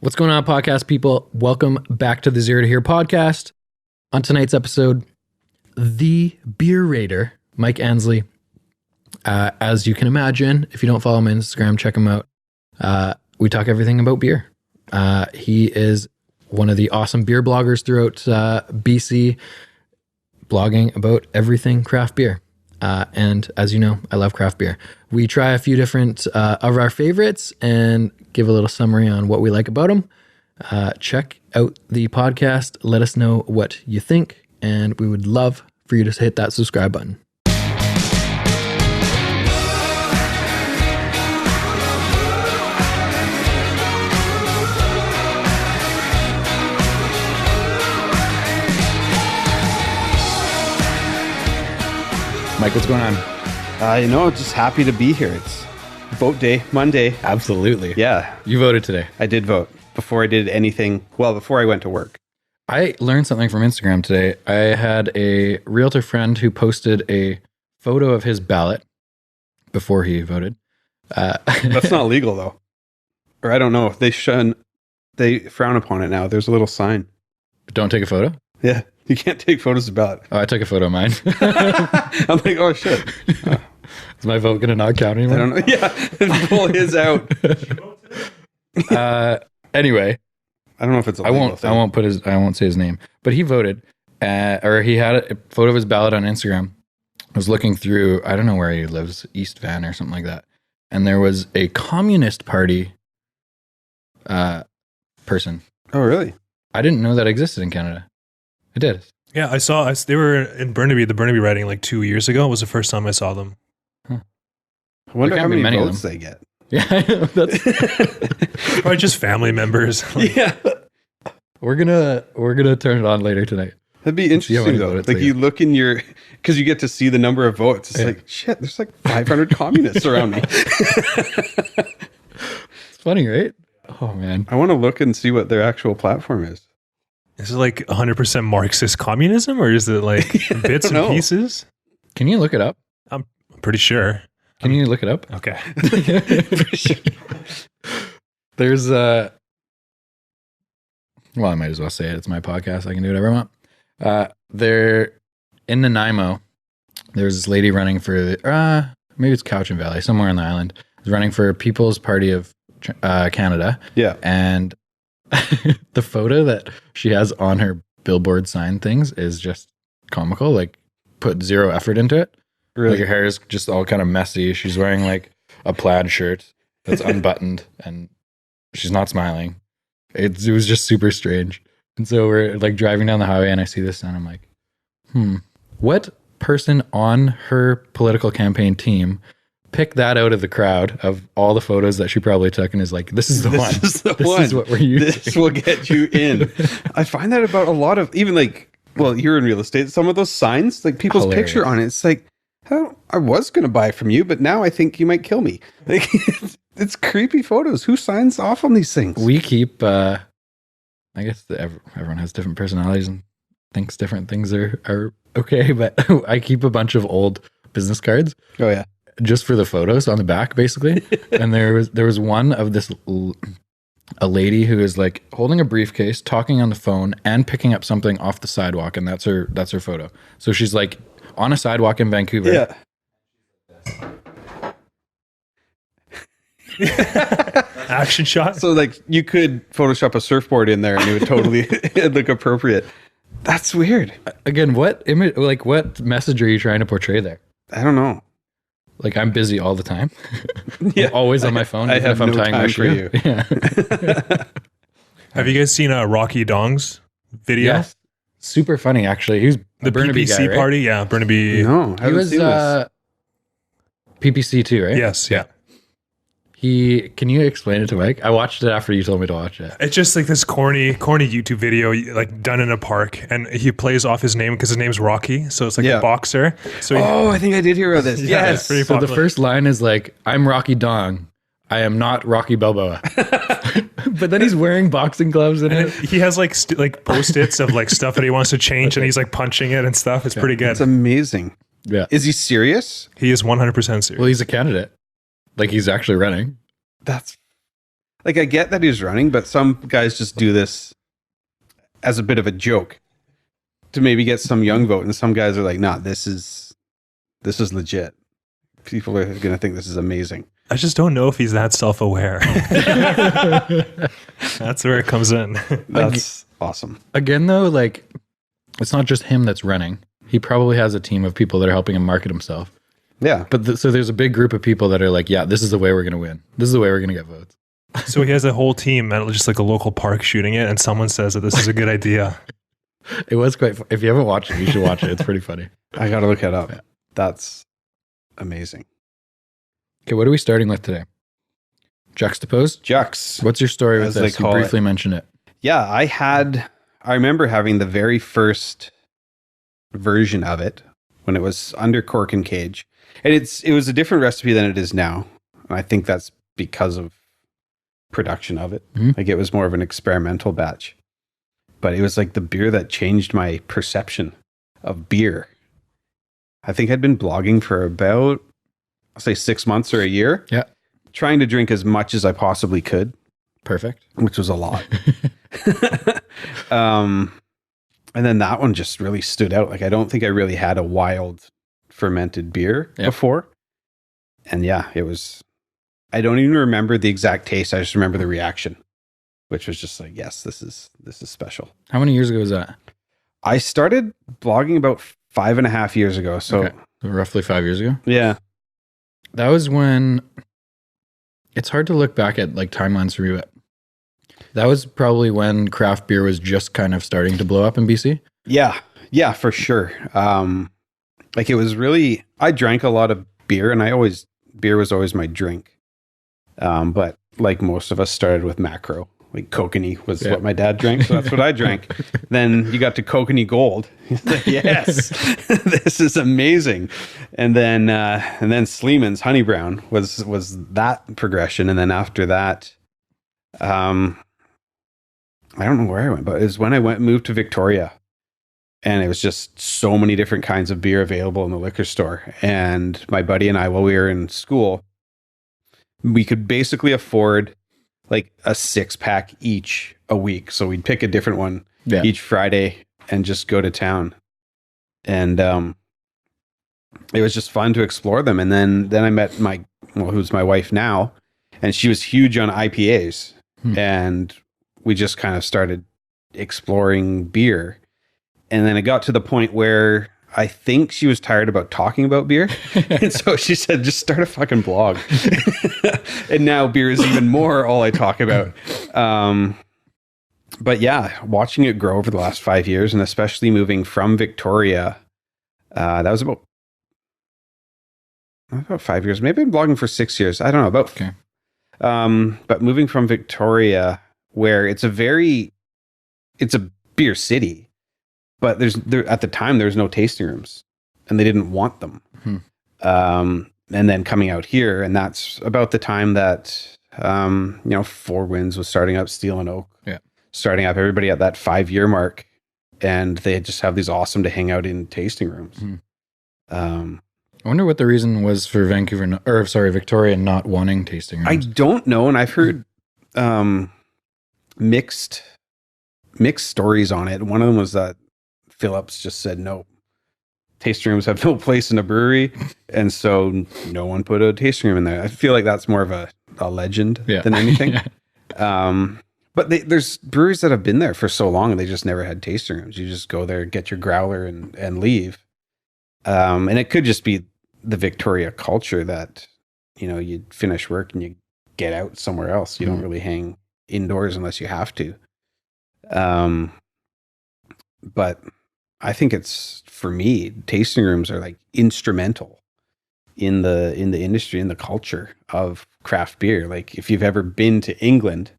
What's going on, podcast people? Welcome back to the Zero to Here podcast. On tonight's episode, the Beerrater, Mike Ansley. As you can imagine, if you don't follow him on Instagram, check him out. We talk everything about beer. He is one of the awesome beer bloggers throughout BC, blogging about everything craft beer. And as you know, I love craft beer. We try a few different of our favorites and give a little summary on what we like about them. Check out the podcast. Let us know what you think. And we would love for you to hit that subscribe button. Mike, what's going on? Just happy to be here. It's vote day, Monday. Absolutely. Yeah. You voted today. I did vote before I did anything. Well, before I went to work. I learned something from Instagram today. I had a realtor friend who posted a photo of his ballot before he voted. That's not legal, though. Or I don't know. They frown upon it now. There's a little sign. Don't take a photo? Yeah. You can't take photos of ballot. Oh, I took a photo of mine. I'm like, oh, shit. Is my vote going to not count anymore? I don't know. Yeah. Pull his out. Anyway. I don't know if it's a legal thing. I won't say his name, but he voted, or he had a photo of his ballot on Instagram. I was looking through, I don't know where he lives, East Van or something like that. And there was a Communist Party person. Oh, really? I didn't know that existed in Canada. I did. Yeah, I saw. They were in Burnaby, the Burnaby riding, like 2 years ago. It was the first time I saw them. Huh. I wonder how many votes they get. Yeah, I know. That's probably just family members. Yeah, we're gonna turn it on later tonight. That'd be interesting though. Like you look in your, because you get to see the number of votes. It's like shit. There's like 500 communists around me. It's funny, right? Oh man, I want to look and see what their actual platform is. Is it like 100% Marxist communism, or is it like bits and pieces? Can you look it up? I'm pretty sure. Can you look it up? Okay. There's well, I might as well say it. It's my podcast. I can do whatever I want. There in Nanaimo, there's this lady running for maybe it's Cowichan Valley, somewhere on the island, is running for People's Party of Canada. Yeah. And the photo that she has on her billboard sign things is just comical. Like, put zero effort into it. Really? Like, her hair is just all kind of messy. She's wearing like a plaid shirt that's unbuttoned and she's not smiling. It was just super strange. And so we're like driving down the highway and I see this and I'm like, what person on her political campaign team picked that out of the crowd of all the photos that she probably took and is like, this is the one. This is what we're using. This will get you in. I find that about a lot of, even like, well, you're in real estate, some of those signs, like people's picture on it, it's like, I was going to buy from you, but now I think you might kill me. Like, it's creepy photos. Who signs off on these things? We keep, I guess everyone has different personalities and thinks different things are okay, but I keep a bunch of old business cards. Oh, yeah. Just for the photos on the back, basically. And there was one of a lady who is like holding a briefcase, talking on the phone, and picking up something off the sidewalk, and that's her photo. So she's like on a sidewalk in Vancouver. Yeah. Action shot. So like you could Photoshop a surfboard in there and it would totally look appropriate. That's weird. Again, what image? Like, what message are you trying to portray there? I don't know. Like, I'm busy all the time. Yeah, I'm always on my phone. I have if I'm no tying time my for shoe. you. Yeah. Have you guys seen Rocky Dong's video? Yes. Super funny, actually. He was the Burnaby PPC guy, right? party. Yeah, Burnaby. No, He was PPC too, right? Yes. Yeah. Can you explain it to Mike? I watched it after you told me to watch it. It's just like this corny YouTube video, like done in a park, and he plays off his name because his name's Rocky, so it's like a boxer. So I think I did hear about this. Yeah, yes. it's pretty So popular. the first line is like, "I'm Rocky Dong. I am not Rocky Balboa." But then he's wearing boxing gloves in it. He has like post-its of like stuff that he wants to change, and he's like punching it and stuff. It's pretty good. It's amazing. Yeah. Is he serious? He is 100% serious. Well, he's a candidate. Like, he's actually running. That's like I get that he's running, but some guys just do this as a bit of a joke to maybe get some young vote, and some guys are like, "Nah, this is legit. People are going to think this is amazing." I just don't know if he's that self-aware. That's where it comes in. That's awesome. Again, though, like, it's not just him that's running. He probably has a team of people that are helping him market himself. Yeah. But so there's a big group of people that are like, yeah, this is the way we're going to win. This is the way we're going to get votes. So he has a whole team at just like a local park shooting it, and someone says that this is a good idea. It was quite if you haven't watched it, you should watch it. It's pretty funny. I got to look it up. Yeah. That's amazing. Okay, what are we starting with today? Juxtapose? Jux. What's your story with As this? they You call briefly mentioned it. Yeah, I remember having the very first version of it when it was under cork and cage. And it was a different recipe than it is now. And I think that's because of production of it. Mm-hmm. Like it was more of an experimental batch. But it was like the beer that changed my perception of beer. I think I'd been blogging for about, I'll say 6 months or a year. Yeah. Trying to drink as much as I possibly could. Perfect. Which was a lot. And then that one just really stood out. Like I don't think I really had a wild fermented beer before. And yeah, it was, I don't even remember the exact taste. I just remember the reaction, which was just like, yes, this is special. How many years ago was that? I started blogging about 5.5 years ago. So roughly 5 years ago. Yeah. That was when it's hard to look back at like timelines for me, but that was probably when craft beer was just kind of starting to blow up in BC. Yeah. Yeah, for sure. Like it was really, I drank a lot of beer and beer was always my drink. But like most of us started with macro, like Kokanee was what my dad drank. So that's what I drank. Then you got to Kokanee Gold. Like, yes, this is amazing. And then Sleeman's Honey Brown was that progression. And then after that, I don't know where I went, but it was when I moved to Victoria, and it was just so many different kinds of beer available in the liquor store. And my buddy and I, while we were in school, we could basically afford like a 6-pack each a week. So we'd pick a different one each Friday and just go to town. And it was just fun to explore them. And then I met who's my wife now, and she was huge on IPAs. And we just kind of started exploring beer. And then it got to the point where I think she was tired about talking about beer. And so she said, just start a fucking blog. And now beer is even more all I talk about. But yeah, watching it grow over the last 5 years, and especially moving from Victoria, that was about 5 years. Maybe I've been blogging for 6 years. I don't know, but moving from Victoria, where it's a beer city, but at the time there was no tasting rooms, and they didn't want them. And then coming out here, and that's about the time that Four Winds was starting up, Steel and Oak, starting up, everybody at that 5-year mark, and they just have these awesome to hang out in tasting rooms. I wonder what the reason was for Victoria not wanting tasting rooms. I don't know, and I've heard mixed stories on it. One of them was that Phillips just said no, tasting rooms have no place in a brewery, and so no one put a tasting room in there. I feel like that's more of a legend than anything. But there's breweries that have been there for so long and they just never had tasting rooms. You just go there, get your growler, and leave. And it could just be the Victoria culture that, you finish work and you get out somewhere else. You don't really hang indoors unless you have to. But I think for me, tasting rooms are like instrumental in the industry, in the culture of craft beer. Like if you've ever been to England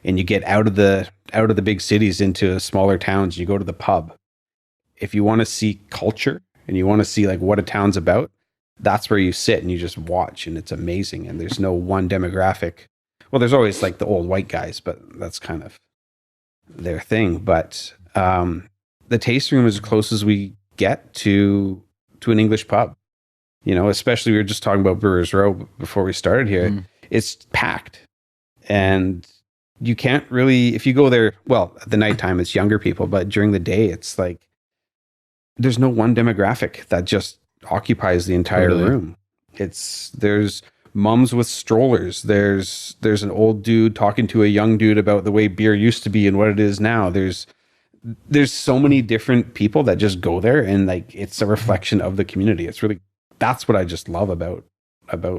and you get out of the big cities into smaller towns, you go to the pub. If you want to see culture and you want to see like what a town's about, that's where you sit and you just watch, and it's amazing. And there's no one demographic. Well, there's always like the old white guys, but that's kind of their thing. But the tasting room is as close as we get to an English pub. Especially we were just talking about Brewers Row before we started here. It's packed, and you can't really, if you go there, well, at the nighttime, it's younger people, but during the day, it's like, there's no one demographic that just occupies the entire room. There's moms with strollers. There's an old dude talking to a young dude about the way beer used to be and what it is now. There's so many different people that just go there, and like, it's a reflection of the community. That's what I just love about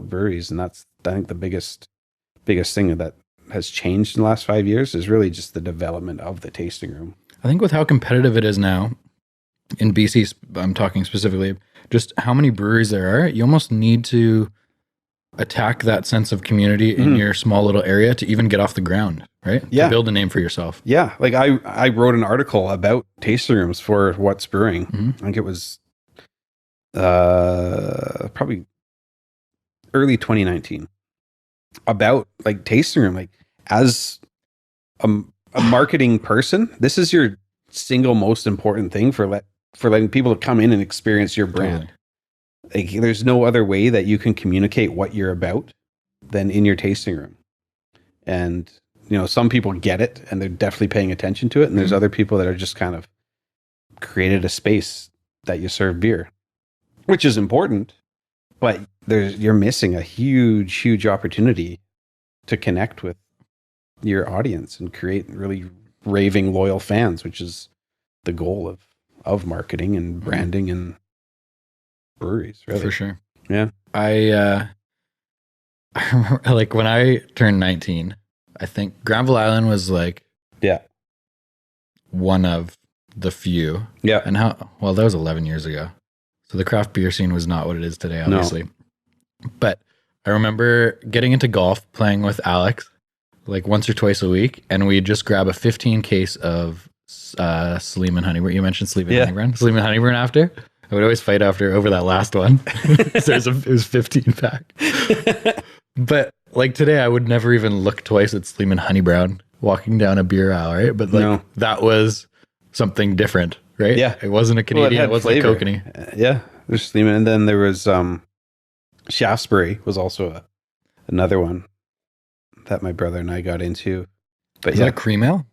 breweries. And that's, I think, the biggest thing that has changed in the last 5 years is really just the development of the tasting room. I think with how competitive it is now in BC, I'm talking specifically, just how many breweries there are, you almost need to attack that sense of community in your small little area to even get off the ground, right? Yeah. To build a name for yourself. Yeah. Like I wrote an article about tasting rooms for What's Brewing. I think it was probably early 2019 about like tasting room. Like, as a marketing person, this is your single most important thing for letting people come in and experience your brand. Totally. Like, there's no other way that you can communicate what you're about than in your tasting room. And, some people get it and they're definitely paying attention to it. And there's other people that are just kind of created a space that you serve beer, which is important, but you're missing a huge, huge opportunity to connect with your audience and create really raving loyal fans, which is the goal of marketing and branding and breweries, really. For sure. Yeah. I remember, like, when I turned 19, I think Granville Island was like one of the few. Yeah. And that was 11 years ago. So the craft beer scene was not what it is today, obviously. No. But I remember getting into golf, playing with Alex, like once or twice a week, and we'd just grab a 15 case of Sleeman Honeyburn. You mentioned Sleeman Honeyburn. Sleeman Honeyburn after. I would always fight over that last one. So it was 15 pack. But like today, I would never even look twice at Sleeman Honeybrown walking down a beer aisle, right? But like that was something different, right? Yeah. It wasn't a Canadian, it wasn't a Kokanee. Yeah. There's Sleeman. And then there was Shaftesbury was also another one that my brother and I got into. But is that a cream ale?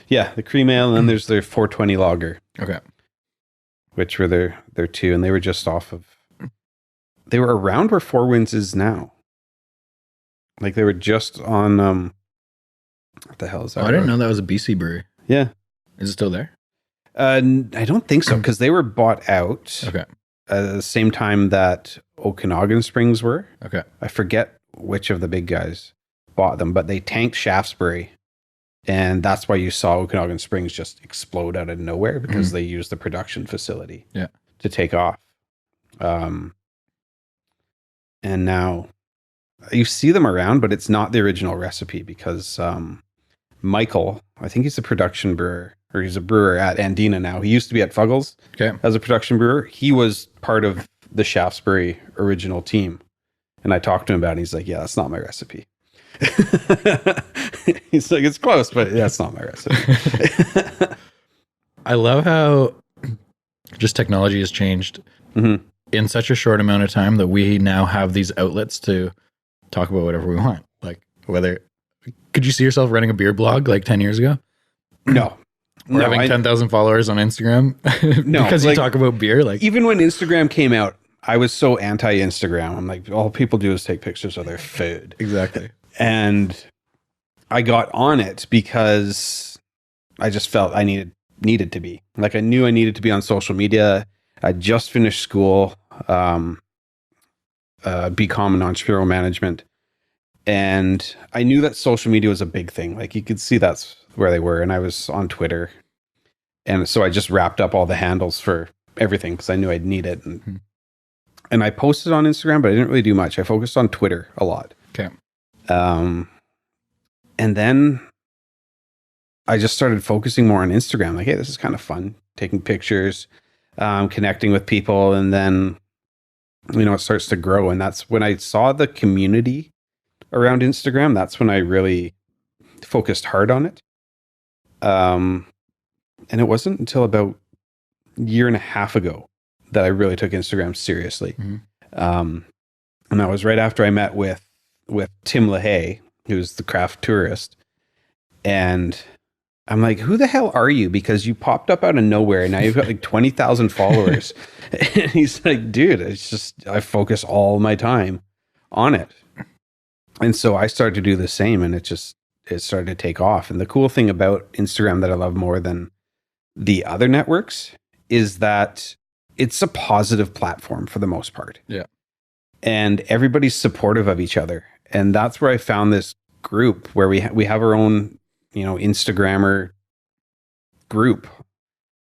Yeah, the cream ale, and then there's their 420 lager. Okay. Which were their two, and they were just they were around where Four Winds is now. Like, they were just on, what the hell is that? I didn't know that was a BC brewery. Yeah. Is it still there? I don't think so, because they were bought out. Okay. At the same time that Okanagan Springs were. Okay. I forget which of the big guys bought them, but they tanked Shaftesbury. And that's why you saw Okanagan Springs just explode out of nowhere, because they used the production facility to take off. And now you see them around, but it's not the original recipe, because Michael, I think he's a production brewer, or he's a brewer at Andina now. He used to be at Fuggles as a production brewer. He was part of the Shaftesbury original team. And I talked to him about it, and he's like, yeah, that's not my recipe. He's like, it's close, but that's not my recipe. I love how just technology has changed in such a short amount of time that we now have these outlets to talk about whatever we want. Like, could you see yourself running a beer blog like 10 years ago? No. Or having 10,000 followers on Instagram? No. Because you talk about beer? Like, even when Instagram came out, I was so anti-Instagram. I'm like, all people do is take pictures of their food. Exactly. And I got on it because I just felt I needed to be. Like, I knew I needed to be on social media. I just finished school, BCom in entrepreneurial management. And I knew that social media was a big thing. Like, you could see that's where they were. And I was on Twitter. And so I just wrapped up all the handles for everything because I knew I'd need it. And I posted on Instagram, but I didn't really do much. I focused on Twitter a lot. Okay. And then I just started focusing more on Instagram. Like, hey, this is kind of fun. Taking pictures, connecting with people. And then, it starts to grow. And that's when I saw the community around Instagram. That's when I really focused hard on it. And it wasn't until about a year and a half ago that I really took Instagram seriously. And that was right after I met with Tim LaHaye, who's the craft tourist. And I'm like, who the hell are you? Because you popped up out of nowhere and now you've got like 20,000 followers. And he's like, dude, it's just, I focus all my time on it. And so I started to do the same, and it started to take off. And the cool thing about Instagram that I love more than the other networks is that it's a positive platform for the most part. Yeah. And everybody's supportive of each other. And that's where I found this group where we have our own, Instagrammer group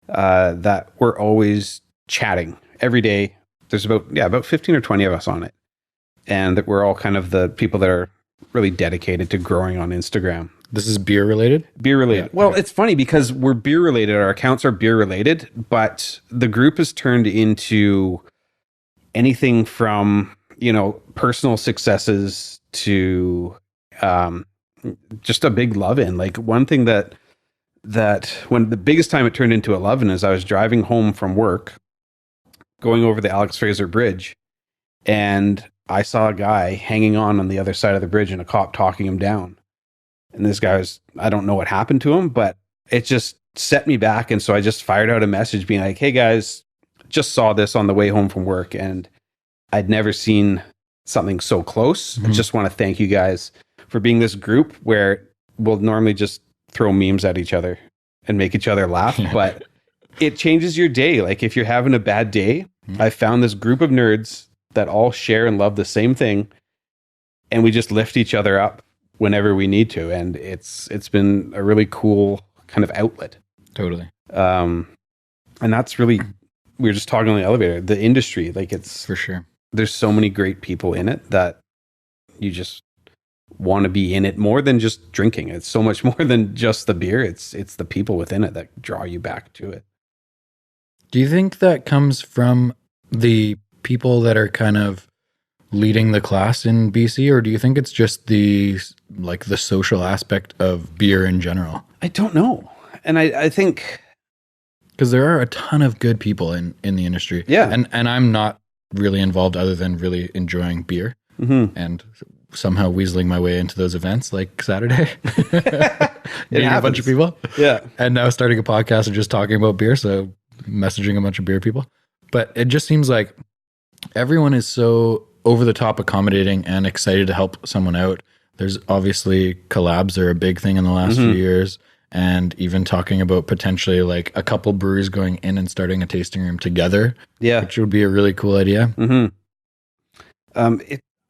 that we're always chatting every day. There's about 15 or 20 of us on it. And that we're all kind of the people that are really dedicated to growing on Instagram. This is beer related? Beer related. Yeah. Well, it's funny because we're beer related. Our accounts are beer related, but the group has turned into anything from, personal successes to just a big love-in. Like one thing that when the biggest time it turned into a love-in is I was driving home from work, going over the Alex Fraser Bridge, and I saw a guy hanging on the other side of the bridge and a cop talking him down. And this guy I don't know what happened to him, but it just set me back. And so I just fired out a message being like, hey guys, just saw this on the way home from work and I'd never seen something so close. I just want to thank you guys for being this group where we'll normally just throw memes at each other and make each other laugh, but it changes your day. Like if you're having a bad day, I found this group of nerds that all share and love the same thing, and we just lift each other up whenever we need to, and it's been a really cool kind of outlet. Totally. And that's really, we were just talking on the elevator, the industry, like it's for sure. There's so many great people in it that you just want to be in it more than just drinking. It's so much more than just the beer. It's the people within it that draw you back to it. Do you think that comes from the people that are kind of leading the class in BC, or do you think it's just the social aspect of beer in general? I don't know. And I think because there are a ton of good people in the industry. Yeah. And I'm not really involved other than really enjoying beer and somehow weaseling my way into those events like Saturday. Meeting a bunch of people. Yeah. And now starting a podcast and just talking about beer. So messaging a bunch of beer people. But it just seems like everyone is so over the top accommodating and excited to help someone out. There's obviously collabs are a big thing in the last few years, and even talking about potentially like a couple breweries going in and starting a tasting room together. Yeah. Which would be a really cool idea.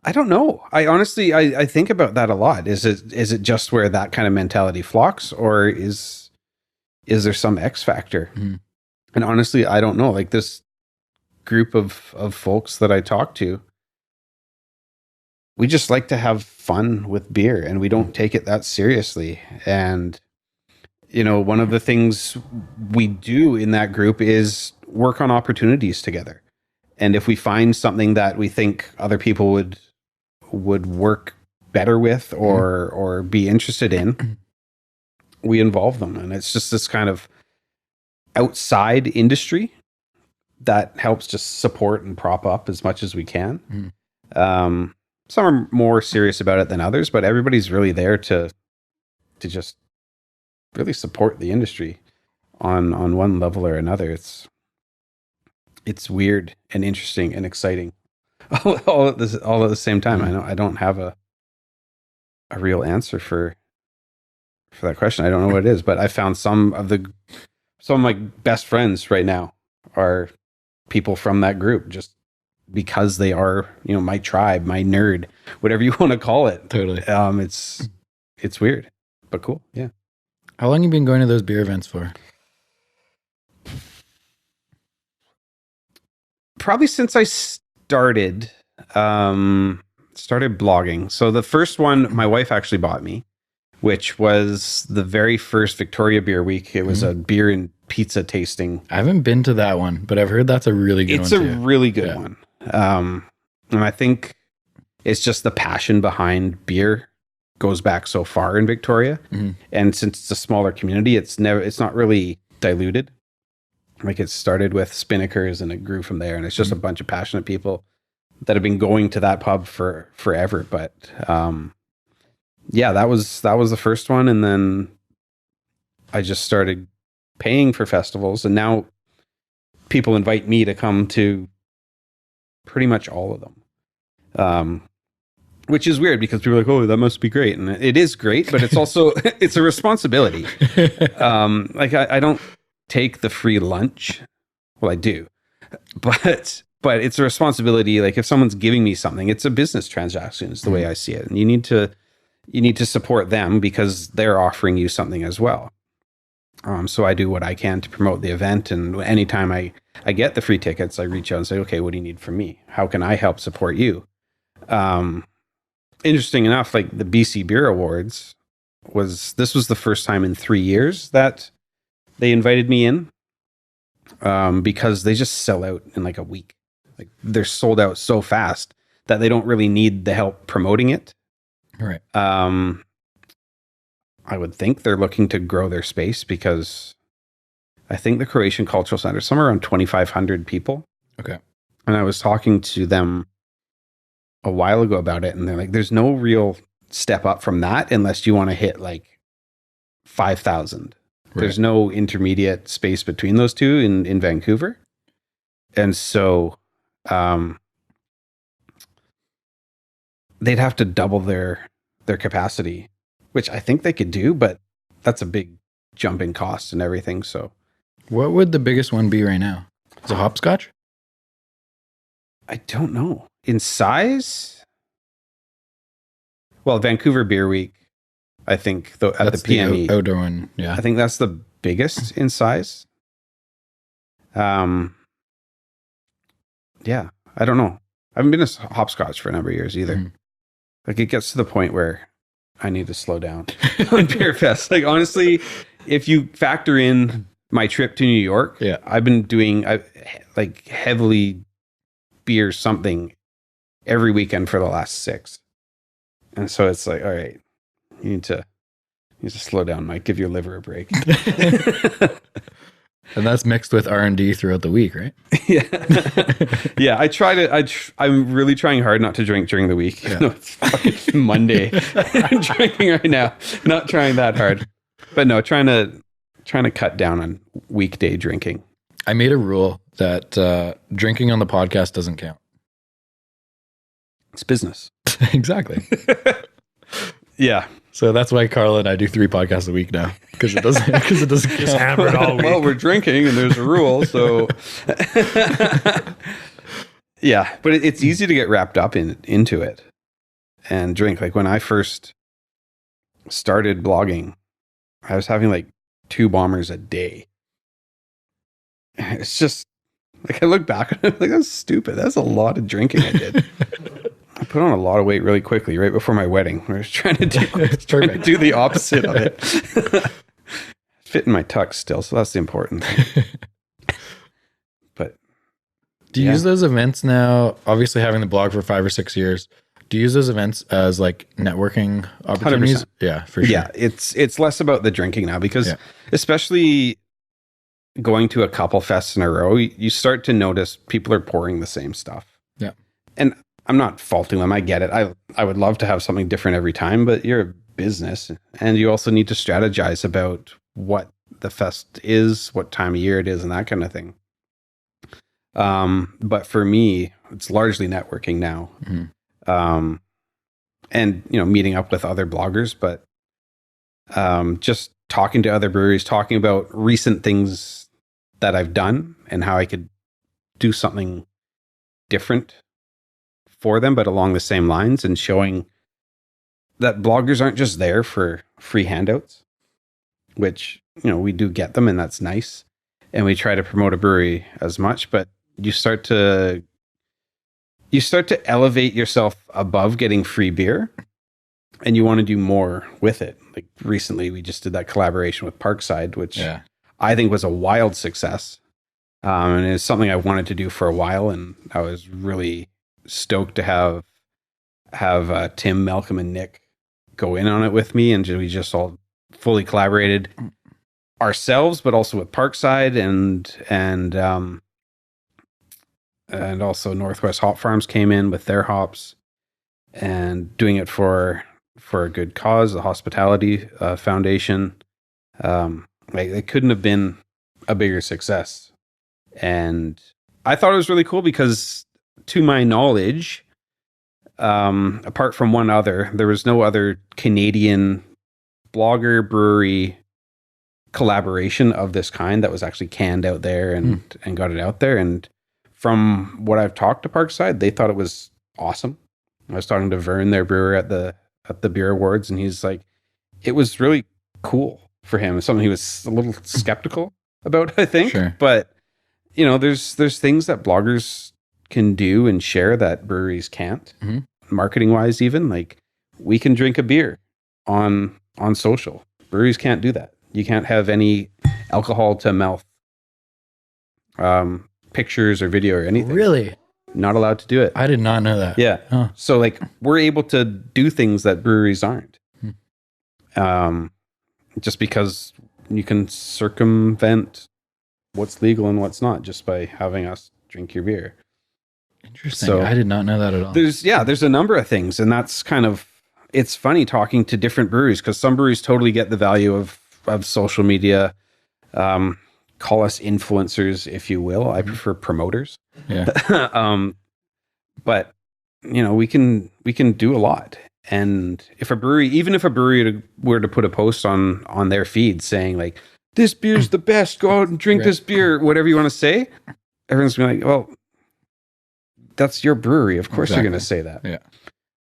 I don't know. I honestly, I think about that a lot. Is it just where that kind of mentality flocks, or is there some X factor? And honestly, I don't know. Like this group of folks that I talk to, we just like to have fun with beer and we don't take it that seriously. And, one of the things we do in that group is work on opportunities together. And if we find something that we think other people would work better with or be interested in, we involve them. And it's just this kind of outside industry that helps just support and prop up as much as we can. Some are more serious about it than others, but everybody's really there to just really support the industry on one level or another. It's weird and interesting and exciting all at the same time. I don't have a real answer for that question. I don't know what it is, but I found some of my best friends right now are people from that group, just because they are, my tribe, my nerd, whatever you want to call it. Totally. It's weird, but cool. Yeah. How long have you been going to those beer events for? Probably since I started blogging. So the first one my wife actually bought me, which was the very first Victoria Beer Week. It was a beer and pizza tasting. I haven't been to that one, but I've heard that's a really good one. It's a really good one. And I think it's just the passion behind beer goes back so far in Victoria. And since it's a smaller community, it's not really diluted. Like it started with Spinnakers and it grew from there. And it's just a bunch of passionate people that have been going to that pub for forever. But yeah, that was the first one, and then I just started paying for festivals, and now people invite me to come to pretty much all of them. Which is weird because people are like, "Oh, that must be great," and it is great, but it's also it's a responsibility. Like I don't take the free lunch. Well, I do, but it's a responsibility. Like if someone's giving me something, it's a business transaction. Is the way I see it, and you need to support them because they're offering you something as well. So I do what I can to promote the event, and anytime I get the free tickets, I reach out and say, "Okay, what do you need from me? How can I help support you?" Interesting enough, like the BC Beer Awards was the first time in 3 years that they invited me in, because they just sell out in like a week. Like they're sold out so fast that they don't really need the help promoting it. Right. I would think they're looking to grow their space because I think the Croatian Cultural Center is somewhere around 2,500 people. Okay. And I was talking to them a while ago about it, and they're like, there's no real step up from that unless you want to hit like 5,000. Right. There's no intermediate space between those two in Vancouver. And so they'd have to double their capacity, which I think they could do, but that's a big jump in costs and everything. So what would the biggest one be right now? Is it hopscotch? I don't know. In size? Well, Vancouver Beer Week, I think, though, at that's the PME. The outdoor one, yeah. I think that's the biggest in size. Yeah, I don't know. I haven't been to hopscotch for a number of years either. Mm. Like it gets to the point where I need to slow down on Beer Fest. Like honestly, if you factor in my trip to New York, yeah, I've been doing like heavily beer something every weekend for the last 6. And so it's like, all right, you need to slow down, Mike. Give your liver a break. And that's mixed with R&D throughout the week, right? Yeah. Yeah, I'm really trying hard not to drink during the week. Yeah. No, it's fucking Monday. I'm drinking right now. Not trying that hard. But no, trying to cut down on weekday drinking. I made a rule that drinking on the podcast doesn't count. It's business. Exactly. Yeah. So that's why Carla and I do 3 podcasts a week now, because it doesn't just hammer it all week. Well, we're drinking and there's a rule, so yeah. But it's easy to get wrapped up into it and drink. Like when I first started blogging, I was having like 2 bombers a day. It's just like I look back and I'm like, that's stupid. That's a lot of drinking I did. I put on a lot of weight really quickly right before my wedding. I was trying to do the opposite of it. Fit in my tux still, so that's the important thing. But do you use those events now? Obviously, having the blog for 5 or 6 years, do you use those events as like networking opportunities? 100%. Yeah, for sure. Yeah, it's less about the drinking now because especially going to a couple fests in a row, you start to notice people are pouring the same stuff. Yeah, and I'm not faulting them. I get it. I would love to have something different every time, but you're a business and you also need to strategize about what the fest is, what time of year it is, and that kind of thing. But for me, it's largely networking now. Mm-hmm. And meeting up with other bloggers, but just talking to other breweries, talking about recent things that I've done and how I could do something different for them, but along the same lines, and showing that bloggers aren't just there for free handouts, which, we do get them and that's nice. And we try to promote a brewery as much, but you start to elevate yourself above getting free beer and you want to do more with it. Like recently we just did that collaboration with Parkside, which I think was a wild success. And it's something I wanted to do for a while. And I was really stoked to have Tim, Malcolm, and Nick go in on it with me, and we just all fully collaborated ourselves, but also with Parkside and also Northwest Hop Farms came in with their hops and doing it for for a good cause, the Hospitality Foundation. It couldn't have been a bigger success. And I thought it was really cool because, to my knowledge, apart from one other, there was no other Canadian blogger brewery collaboration of this kind that was actually canned out there and got it out there. And from what I've talked to Parkside, they thought it was awesome. I was talking to Vern, their brewer, at the beer awards, and he's like, it was really cool for him. It's something he was a little skeptical about, I think. Sure. But there's things that bloggers can do and share that breweries can't. Marketing wise, even like we can drink a beer on social. Breweries can't do that. You can't have any alcohol to mouth pictures or video or anything. Really? Not allowed to do it. I did not know that. Yeah. Huh. So like we're able to do things that breweries aren't. Just because you can circumvent what's legal and what's not just by having us drink your beer. Interesting. So I did not know that at all. There's a number of things, and that's kind of, it's funny talking to different breweries because some breweries totally get the value of social media. Call us influencers, if you will. I prefer promoters. Yeah. But we can do a lot. And if a brewery were to put a post on their feed saying like, this beer's the best, go out and drink this beer, whatever you want to say, everyone's gonna be like, well, that's your brewery. Of course you're going to say that. Yeah.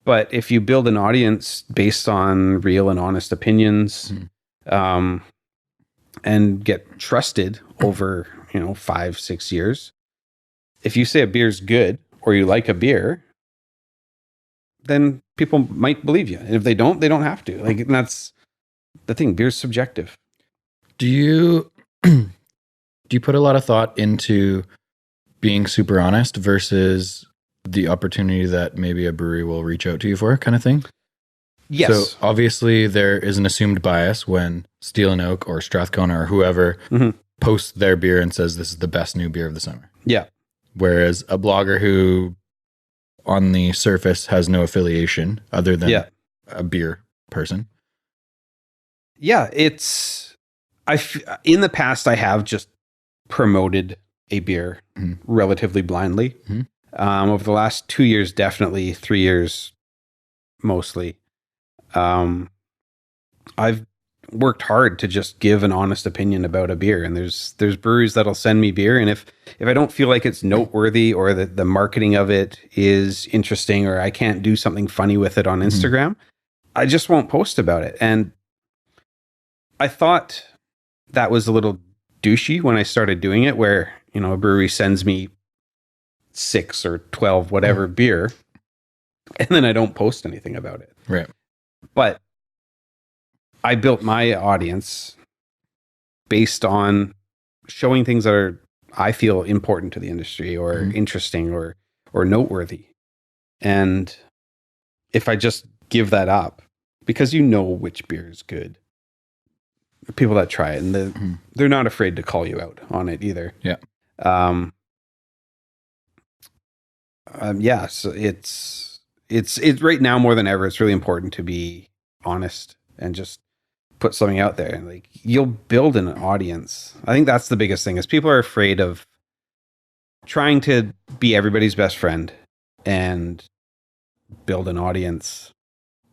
But if you build an audience based on real and honest opinions, and get trusted over, 5-6 years, if you say a beer's good or you like a beer, then people might believe you. And if they don't have to. Like, and that's the thing. Beer's subjective. Do you put a lot of thought into being super honest versus the opportunity that maybe a brewery will reach out to you for, kind of thing? Yes. So obviously there is an assumed bias when Steel and Oak or Strathcona or whoever posts their beer and says this is the best new beer of the summer. Yeah. Whereas a blogger who on the surface has no affiliation other than a beer person. Yeah, in the past I have just promoted a beer relatively blindly. Over the last 2 years, definitely 3 years, mostly. I've worked hard to just give an honest opinion about a beer, and there's breweries that'll send me beer, and if I don't feel like it's noteworthy or that the marketing of it is interesting or I can't do something funny with it on Instagram, I just won't post about it. And I thought that was a little douchey when I started doing it, where a brewery sends me 6 or 12 whatever beer, and then I don't post anything about it. Right. But I built my audience based on showing things that I feel important to the industry or interesting or noteworthy. And if I just give that up, because which beer is good, people that try it, and they're not afraid to call you out on it either. Yeah. So it's right now more than ever. It's really important to be honest and just put something out there, and like you'll build an audience. I think that's the biggest thing, is people are afraid of trying to be everybody's best friend and build an audience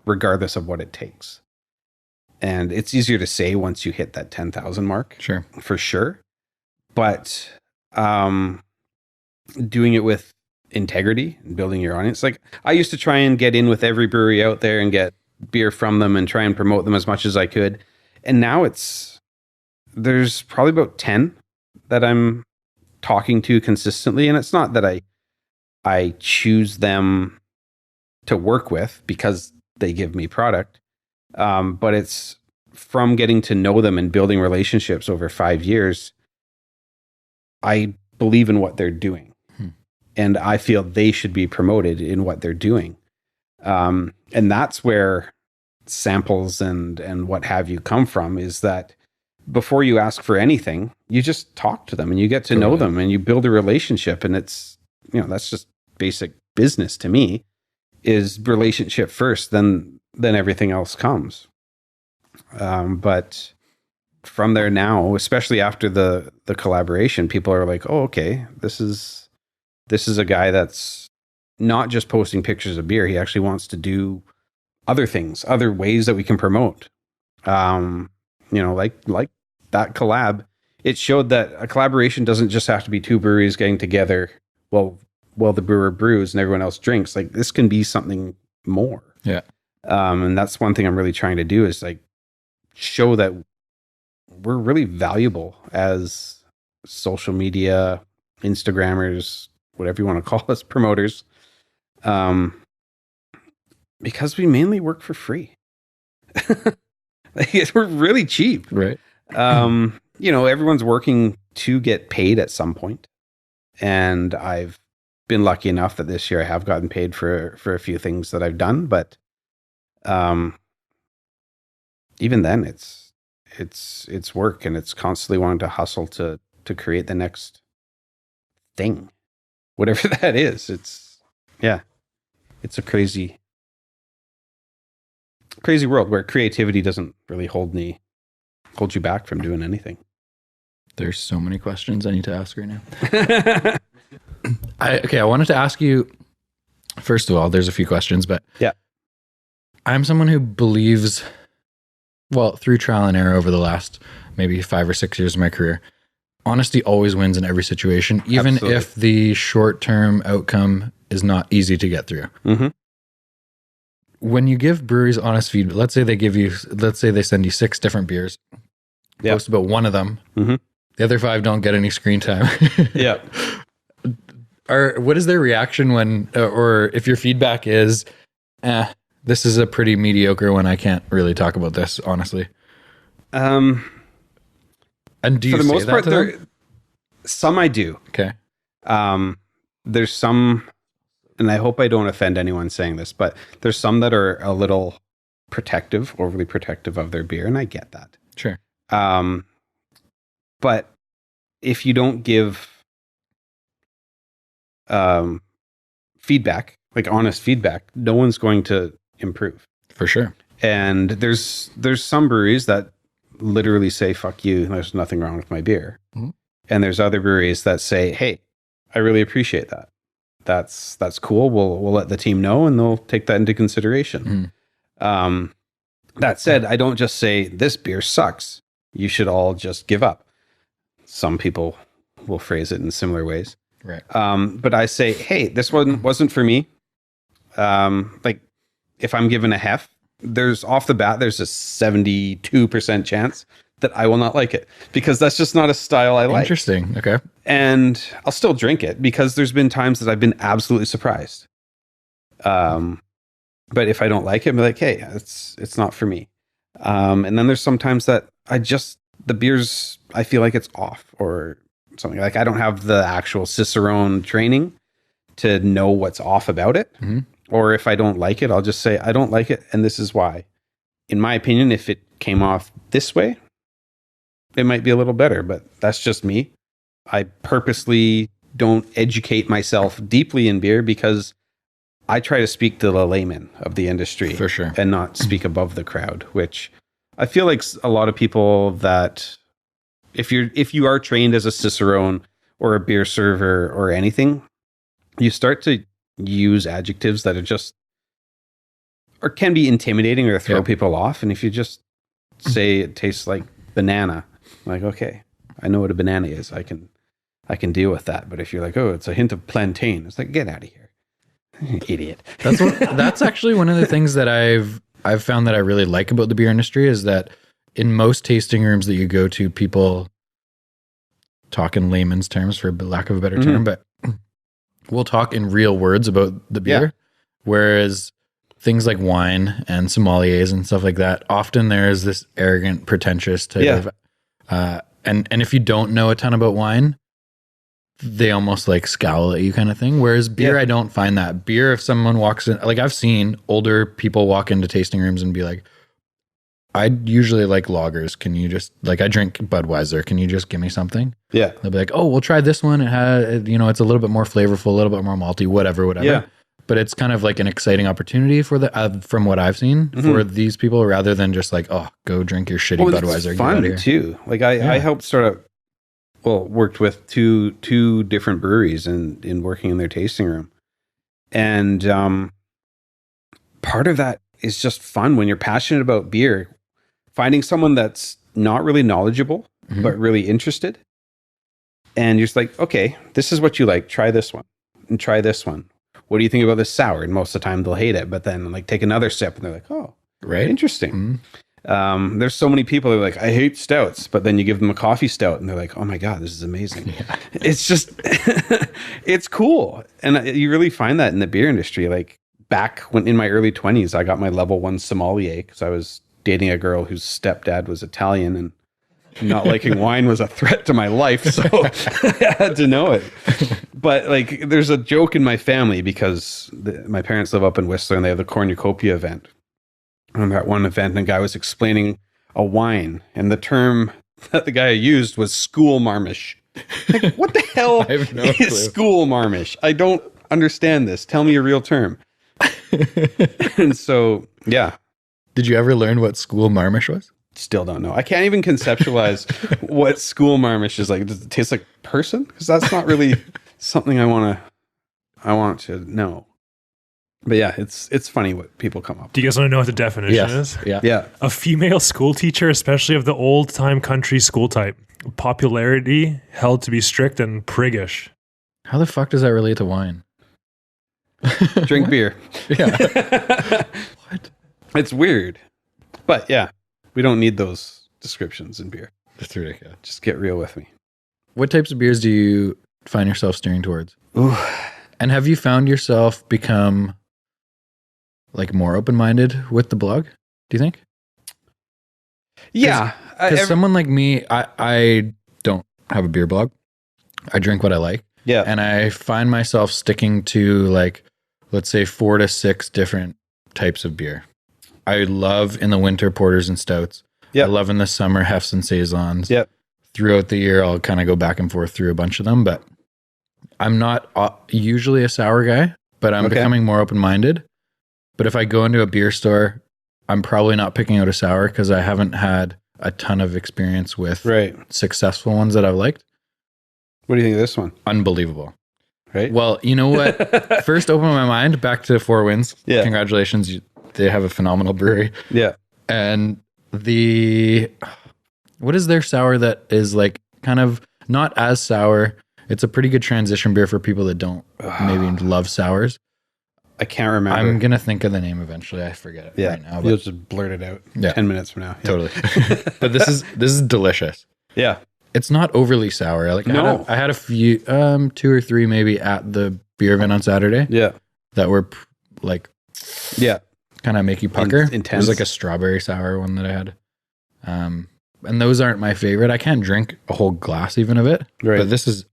regardless of what it takes. And it's easier to say once you hit that 10,000 mark. Sure. For sure. But doing it with integrity and building your audience. Like, I used to try and get in with every brewery out there and get beer from them and try and promote them as much as I could. And now there's probably about 10 that I'm talking to consistently. And it's not that I choose them to work with because they give me product. But it's from getting to know them and building relationships over 5 years. I believe in what they're doing. And I feel they should be promoted in what they're doing. And that's where samples and what have you come from, is that before you ask for anything, you just talk to them and you get to know them and you build a relationship. And it's, that's just basic business to me, is relationship first, then then everything else comes. But from there now, especially after the collaboration, people are like, oh, okay, this is a guy that's not just posting pictures of beer. He actually wants to do other things, other ways that we can promote. Like that collab, it showed that a collaboration doesn't just have to be two breweries getting together while the brewer brews and everyone else drinks. Like, this can be something more. Yeah. And that's one thing I'm really trying to do, is like show that we're really valuable as social media, Instagrammers, whatever you want to call us, promoters, because we mainly work for free. We're really cheap. Right. Everyone's working to get paid at some point. And I've been lucky enough that this year I have gotten paid for a few things that I've done. But even then, it's work, and it's constantly wanting to hustle to create the next thing, whatever that is. It's a crazy world where creativity doesn't really hold you back from doing anything. There's so many questions I need to ask right now. I wanted to ask you, first of all, there's a few questions, but yeah, I'm someone who believes, well, through trial and error over the last maybe 5 or 6 years of my career, honesty always wins in every situation, even Absolutely. if the short-term outcome is not easy to get through. Mm-hmm. When you give breweries honest feedback, let's say they send you 6 different beers, post about one of them, mm-hmm. the other 5 don't get any screen time. Yeah. What is their reaction when, or if your feedback is, this is a pretty mediocre one, I can't really talk about this, honestly. And do you for the say most that part, to them? Some I do. Okay. There's some, and I hope I don't offend anyone saying this, but there's some that are a little overly protective of their beer, and I get that. Sure. But if you don't give feedback, like honest feedback, no one's going to improve. For sure. And there's some breweries that literally say, fuck you, there's nothing wrong with my beer. Mm-hmm. And there's other breweries that say, hey, I really appreciate that. That's cool. We'll let the team know, and they'll take that into consideration. Mm. That said, I don't just say, this beer sucks, you should all just give up. Some people will phrase it in similar ways. Right. But I say, hey, this one wasn't for me. Like, if I'm given a hef, there's off the bat, there's a 72% chance that I will not like it, because that's just not a style I like. Interesting. Okay. And I'll still drink it, because there's been times that I've been absolutely surprised. But if I don't like it, I'm like, hey, it's not for me. And then there's sometimes that the beers, I feel like it's off or something. Like, I don't have the actual Cicerone training to know what's off about it. Mm-hmm. Or if I don't like it, I'll just say, I don't like it, and this is why. In my opinion, if it came off this way, it might be a little better, but that's just me. I purposely don't educate myself deeply in beer, because I try to speak to the layman of the industry. For sure. And not speak above the crowd, which I feel like a lot of people that, if you are trained as a Cicerone or a beer server or anything, you start to use adjectives that are just, or can be intimidating or throw people off. And if you just say it tastes like banana, like, okay, I know what a banana is. I can deal with that. But if you're like, oh, it's a hint of plantain, it's like, get out of here, idiot. That's actually one of the things that I've found that I really like about the beer industry, is that in most tasting rooms that you go to, people talk in layman's terms, for lack of a better term, but we'll talk in real words about the beer. Yeah. Whereas things like wine and sommeliers and stuff like that, often there's this arrogant, pretentious type of, and if you don't know a ton about wine, they almost like scowl at you kind of thing. Whereas beer, I don't find that. Beer, if someone walks in, like I've seen older people walk into tasting rooms and be like, I usually like lagers. Can you just, like, I drink Budweiser. Can you just give me something? Yeah. They'll be like, oh, we'll try this one. It has, it's a little bit more flavorful, a little bit more malty, whatever. Yeah. but it's kind of like an exciting opportunity for from what I've seen for these people, rather than just like, oh, go drink your shitty Budweiser. It's fun too. Like I helped start up. Well, worked with two different breweries in working in their tasting room, and part of that is just fun when you're passionate about beer. Finding someone that's not really knowledgeable but really interested, and you're just like, okay, this is what you like. Try this one, and try this one. What do you think about this sour? And most of the time they'll hate it, but then like take another sip and they're like, oh, right, interesting. There's so many people that are like, I hate stouts, but then you give them a coffee stout and they're like, oh my God, this is amazing. Yeah. It's just, it's cool. And you really find that in the beer industry. Like back when in my early 20s, I got my level 1 sommelier because I was dating a girl whose stepdad was Italian, and not liking wine was a threat to my life. So I had to know it. But like, there's a joke in my family because my parents live up in Whistler and they have the cornucopia event. And at one event, a guy was explaining a wine, and the term that the guy used was school marmish. Like, what the hell is school marmish? I don't understand this. Tell me a real term. And so, yeah. Did you ever learn what school marmish was? Still don't know. I can't even conceptualize what school marmish is like. Does it taste like person? Because that's not really something I want to know. But yeah, it's funny what people come up with. Do you guys want to know what the definition is? Yeah. A female school teacher, especially of the old time country school type. Popularity held to be strict and priggish. How the fuck does that relate to wine? Drink beer. Yeah. What? It's weird. But yeah, we don't need those descriptions in beer. That's ridiculous. Just get real with me. What types of beers do you find yourself steering towards? Ooh. And have you found yourself become like more open-minded with the blog, do you think? Yeah. Because someone like me, I don't have a beer blog. I drink what I like. Yeah. And I find myself sticking to like, let's say 4 to 6 different types of beer. I love in the winter porters and stouts. Yep. I love in the summer hefts and saisons. Yep. Throughout the year, I'll kind of go back and forth through a bunch of them, but I'm not usually a sour guy, but I'm becoming more open-minded. But if I go into a beer store, I'm probably not picking out a sour because I haven't had a ton of experience with successful ones that I've liked. What do you think of this one? Unbelievable. Right? Well, you know what? First opened my mind back to Four Winds. Yeah. Congratulations. They have a phenomenal brewery. Yeah. And what is their sour that is like kind of not as sour? It's a pretty good transition beer for people that don't maybe love sours. I can't remember. I'm going to think of the name eventually. I forget it right now. You'll just blurt it out 10 minutes from now. Yeah. Totally. But this is delicious. Yeah. It's not overly sour. Like I had a few, 2 or 3 maybe at the beer event on Saturday. Yeah. That were like, kind of make you pucker. Intense. There's like a strawberry sour one that I had. And those aren't my favorite. I can't drink a whole glass even of it. Right. But this is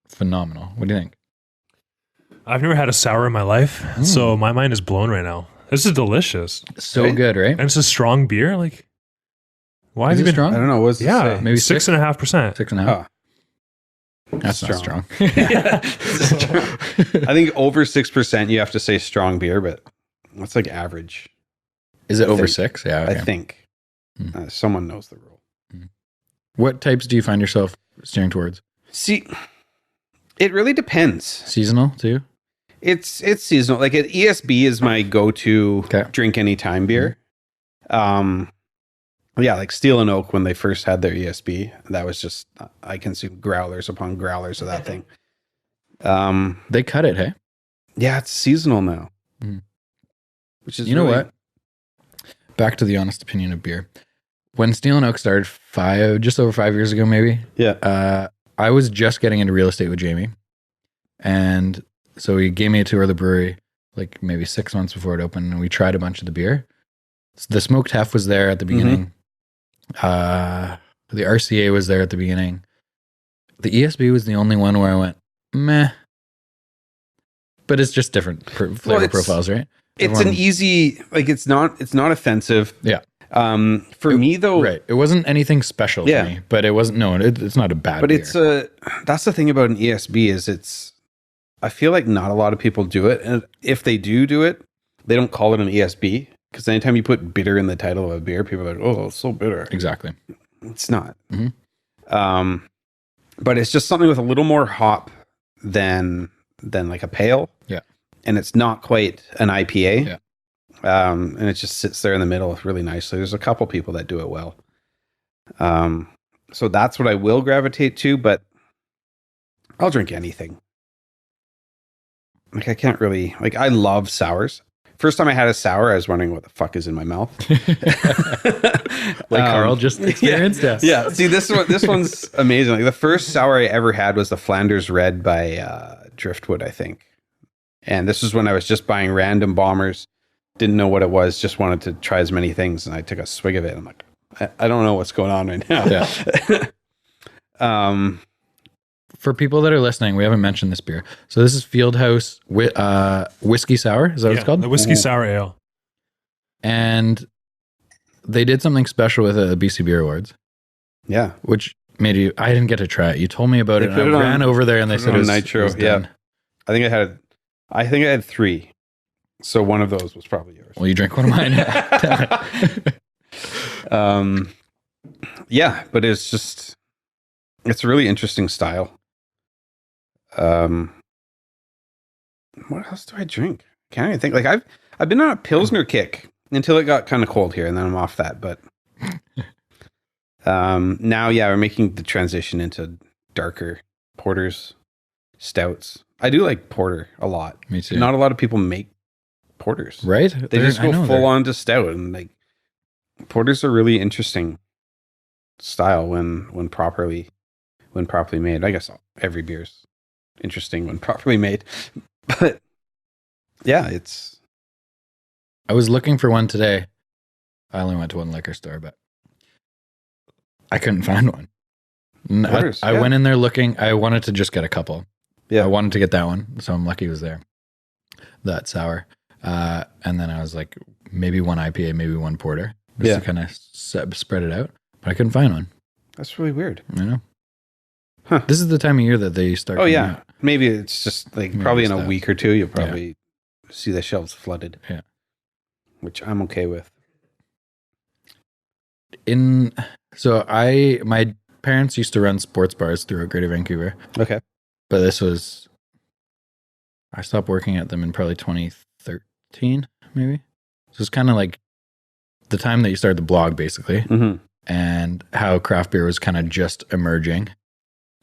phenomenal. What do you think? I've never had a sour in my life, so my mind is blown right now. This is delicious. So good, right? And it's a strong beer. Like, why is it strong? I don't know. What's maybe 6.5%. 6.5. That's not strong. I think over 6%, you have to say strong beer, but that's like average. Is it over 6? Yeah, okay. I think someone knows the rule. What types do you find yourself steering towards? See, it really depends. Seasonal too? It's seasonal. Like ESB is my go-to drink anytime beer. Like Steel and Oak when they first had their ESB, that was just I consumed growlers upon growlers of that thing. They cut it, hey? Yeah, it's seasonal now. Which is know what? Back to the honest opinion of beer. When Steel and Oak started just over 5 years ago, maybe. Yeah. I was just getting into real estate with Jamie. And so he gave me a tour of the brewery like maybe 6 months before it opened, and we tried a bunch of the beer. So the smoked hef was there at the beginning. The RCA was there at the beginning. The ESB was the only one where I went, meh. But it's just different flavor profiles, right? It's an easy, like it's not offensive. Yeah. For me though, right. It wasn't anything special to me, but it wasn't. No, it's not a bad. But beer. That's the thing about an ESB is I feel like not a lot of people do it. And if they do it, they don't call it an ESB. Because anytime you put bitter in the title of a beer, people are like, oh, it's so bitter. Exactly. It's not. But it's just something with a little more hop than like a pale. Yeah. And it's not quite an IPA. Yeah. And it just sits there in the middle really nicely. There's a couple people that do it well. So that's what I will gravitate to, but I'll drink anything. Like I can't really, like I love sours. First time I had a sour, I was wondering what the fuck is in my mouth. Like Carl just experienced. Yeah. Yeah. See, this one's amazing. Like the first sour I ever had was the Flanders Red by Driftwood, I think. And this was when I was just buying random bombers. Didn't know what it was. Just wanted to try as many things. And I took a swig of it. I'm like, I don't know what's going on right now. Yeah. For people that are listening, we haven't mentioned this beer. So this is Fieldhouse Whiskey Sour. Is that what it's called? The Whiskey Sour Ale. And they did something special with the BC Beer Awards. Yeah. Which made you, I didn't get to try it. You told me about it. And I ran over there and they said it was Nitro. It was done. I think I had 3. So one of those was probably yours. Well, you drink one of mine. Yeah, but it's a really interesting style. What else do I drink? Can't even think. Like I've been on a Pilsner kick until it got kind of cold here, and then I'm off that. But now, yeah, we're making the transition into darker porters, stouts. I do like porter a lot. Me too. Not a lot of people make porters, right? They just go full on to stout, and like porters are really interesting style when properly made. I guess every beer's interesting when properly made, but yeah, I was looking for one today. I only went to one liquor store, but I couldn't find one. I went in there looking. I wanted to just get a couple. Yeah, I wanted to get that one, so I'm lucky it was there. That sour, and then I was like, maybe one IPA, maybe one porter, just to kind of spread it out. But I couldn't find one. That's really weird. I know. Huh. This is the time of year that they start. Oh yeah, out. Maybe it's just like maybe probably in a week or two you'll probably see the shelves flooded. Yeah, which I'm okay with. My parents used to run sports bars throughout Greater Vancouver. Okay, but I stopped working at them in probably 2013, maybe. So it's kind of like the time that you started the blog, basically, and how craft beer was kind of just emerging.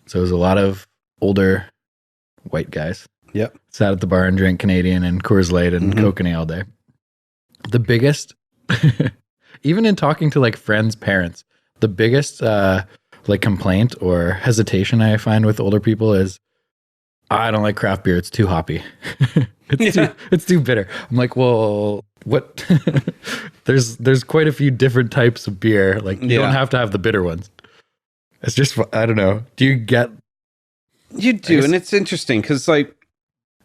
So it was a lot of older white guys. Yep. Sat at the bar and drank Canadian and Coors Light and Kokanee all day. The biggest, even in talking to like friends' parents, the biggest like complaint or hesitation I find with older people is, I don't like craft beer. It's too hoppy. It's too bitter. I'm like, well, what? There's quite a few different types of beer. Like you don't have to have the bitter ones. It's just, I don't know. Do you get? You do. And it's interesting because like,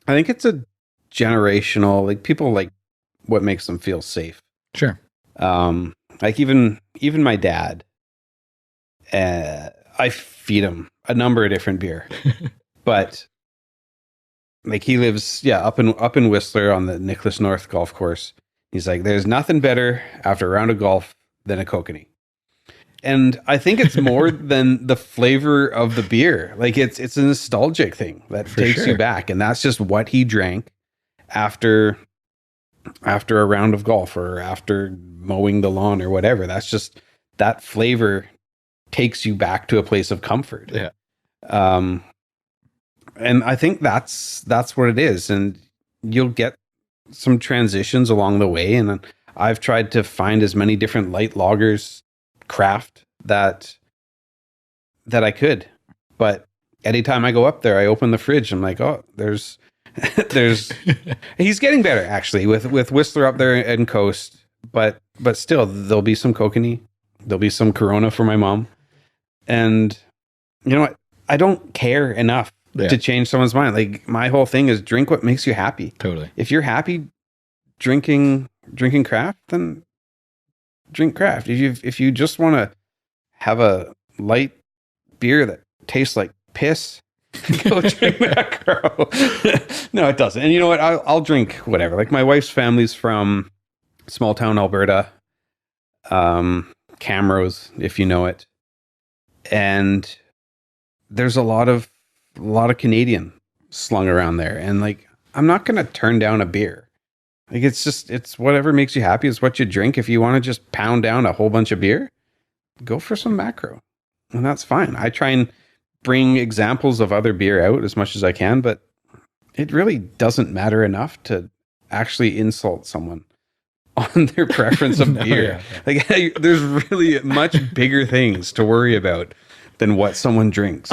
I think it's a generational, like people like what makes them feel safe. Sure. Like even my dad, I feed him a number of different beer, but like he lives, up in Whistler on the Nicholas North golf course. He's like, there's nothing better after a round of golf than a Kokanee. And I think it's more than the flavor of the beer. Like it's a nostalgic thing that takes you back. And that's just what he drank after a round of golf or after mowing the lawn or whatever. That's just, that flavor takes you back to a place of comfort. Yeah. And I think that's what it is. And you'll get some transitions along the way. And I've tried to find as many different light lagers, craft that I could. But anytime I go up there, I open the fridge. I'm like, oh, there's he's getting better actually with Whistler up there and Coast. But still, there'll be some Kokanee. There'll be some Corona for my mom. And you know what? I don't care enough to change someone's mind. Like my whole thing is drink what makes you happy. Totally. If you're happy drinking craft, then drink craft. If you just want to have a light beer that tastes like piss, Go drink macro. No, it doesn't. And you know what? I'll drink whatever. Like my wife's family's from small town Alberta, Camrose, if you know it, and there's a lot of Canadian slung around there, and like I'm not gonna turn down a beer. Like it's whatever makes you happy is what you drink. If you want to just pound down a whole bunch of beer, go for some macro, and that's fine. I try and bring examples of other beer out as much as I can, but it really doesn't matter enough to actually insult someone on their preference of beer. Like there's really much bigger things to worry about than what someone drinks.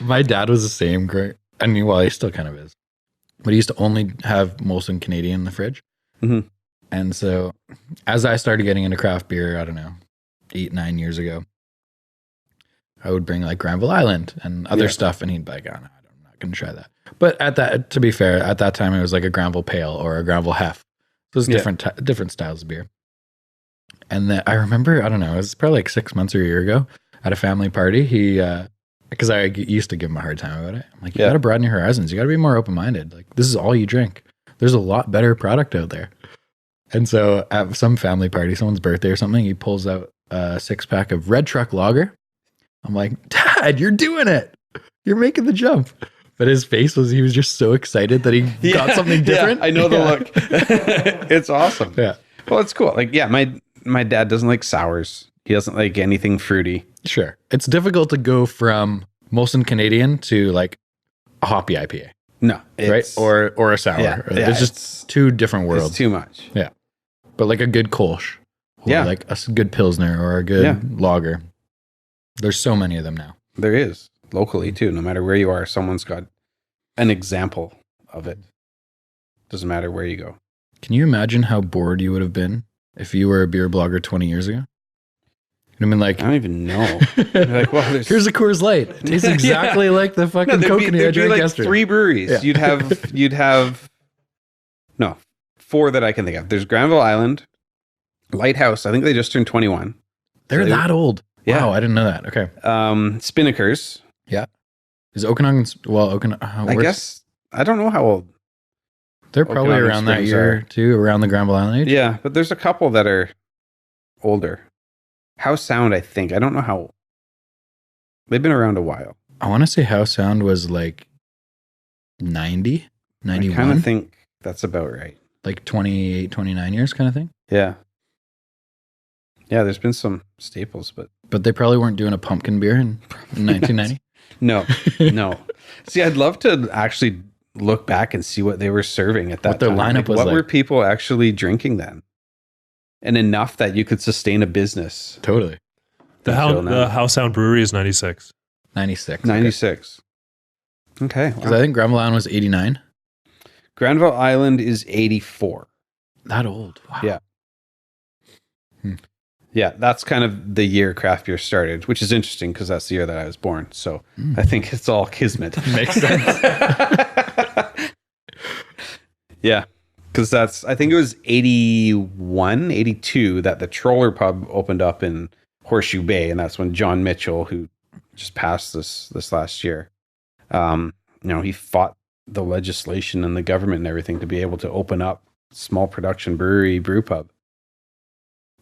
My dad was the same. Great. I mean, well, he still kind of is, but he used to only have Molson Canadian in the fridge. Mm-hmm. And so as I started getting into craft beer, I don't know, 8-9 years ago, I would bring like Granville Island and other stuff, and he'd be like, oh, no, I'm not going to try that. But to be fair, at that time, it was like a Granville Pale or a Granville Hef. So it was different styles of beer. And then I remember, I don't know, it was probably like 6 months or a year ago at a family party. He, because I used to give him a hard time about it. I'm like, you got to broaden your horizons. You got to be more open-minded. Like, this is all you drink. There's a lot better product out there. And so at some family party, someone's birthday or something, he pulls out a 6-pack of Red Truck Lager. I'm like, Dad, you're doing it. You're making the jump. But his face he was just so excited that he got something different. Yeah, I know the look. It's awesome. Yeah. Well, it's cool. Like, yeah, my dad doesn't like sours. He doesn't like anything fruity. Sure. It's difficult to go from Molson Canadian to like a hoppy IPA. No. Right? Or a sour. Yeah, It's just two different worlds. It's too much. Yeah. But like a good Kolsch. Or like a good Pilsner or a good lager. There's so many of them now. There is. Locally, too. No matter where you are, someone's got an example of it. Doesn't matter where you go. Can you imagine how bored you would have been if you were a beer blogger 20 years ago? I mean, like, I don't even know. Like, well, here's a Coors Light. It tastes exactly like the fucking coconut I drank like yesterday. 3 breweries. Yeah. You'd have 4 that I can think of. There's Granville Island, Lighthouse. I think they just turned 21. They're that old. Yeah. Wow, I didn't know that. Okay. Spinnakers. Yeah. Is Okanagan's, I guess, I don't know how old. They're probably Okanagan around that Springs year too, around the Granville Island age. Yeah, but there's a couple that are older. House Sound, I think. I don't know how. They've been around a while. I want to say House Sound was like 90, 91. I kind of think that's about right. Like 28, 29 years kind of thing. Yeah. Yeah, there's been some staples, but they probably weren't doing a pumpkin beer in 1990. No. See, I'd love to actually look back and see what they were serving at that what their time. lineup was what like. were people actually drinking then? And enough that you could sustain a business. Totally. The House Sound Brewery is 96. 96. 96. Okay. Because I think Granville Island was 89. Granville Island is 84. That old. Wow. Yeah. Yeah, that's kind of the year craft beer started, which is interesting because that's the year that I was born. So I think it's all kismet. Makes sense. Yeah, because I think it was 81, 82 that the Troller Pub opened up in Horseshoe Bay. And that's when John Mitchell, who just passed this last year, he fought the legislation and the government and everything to be able to open up small production brew pub.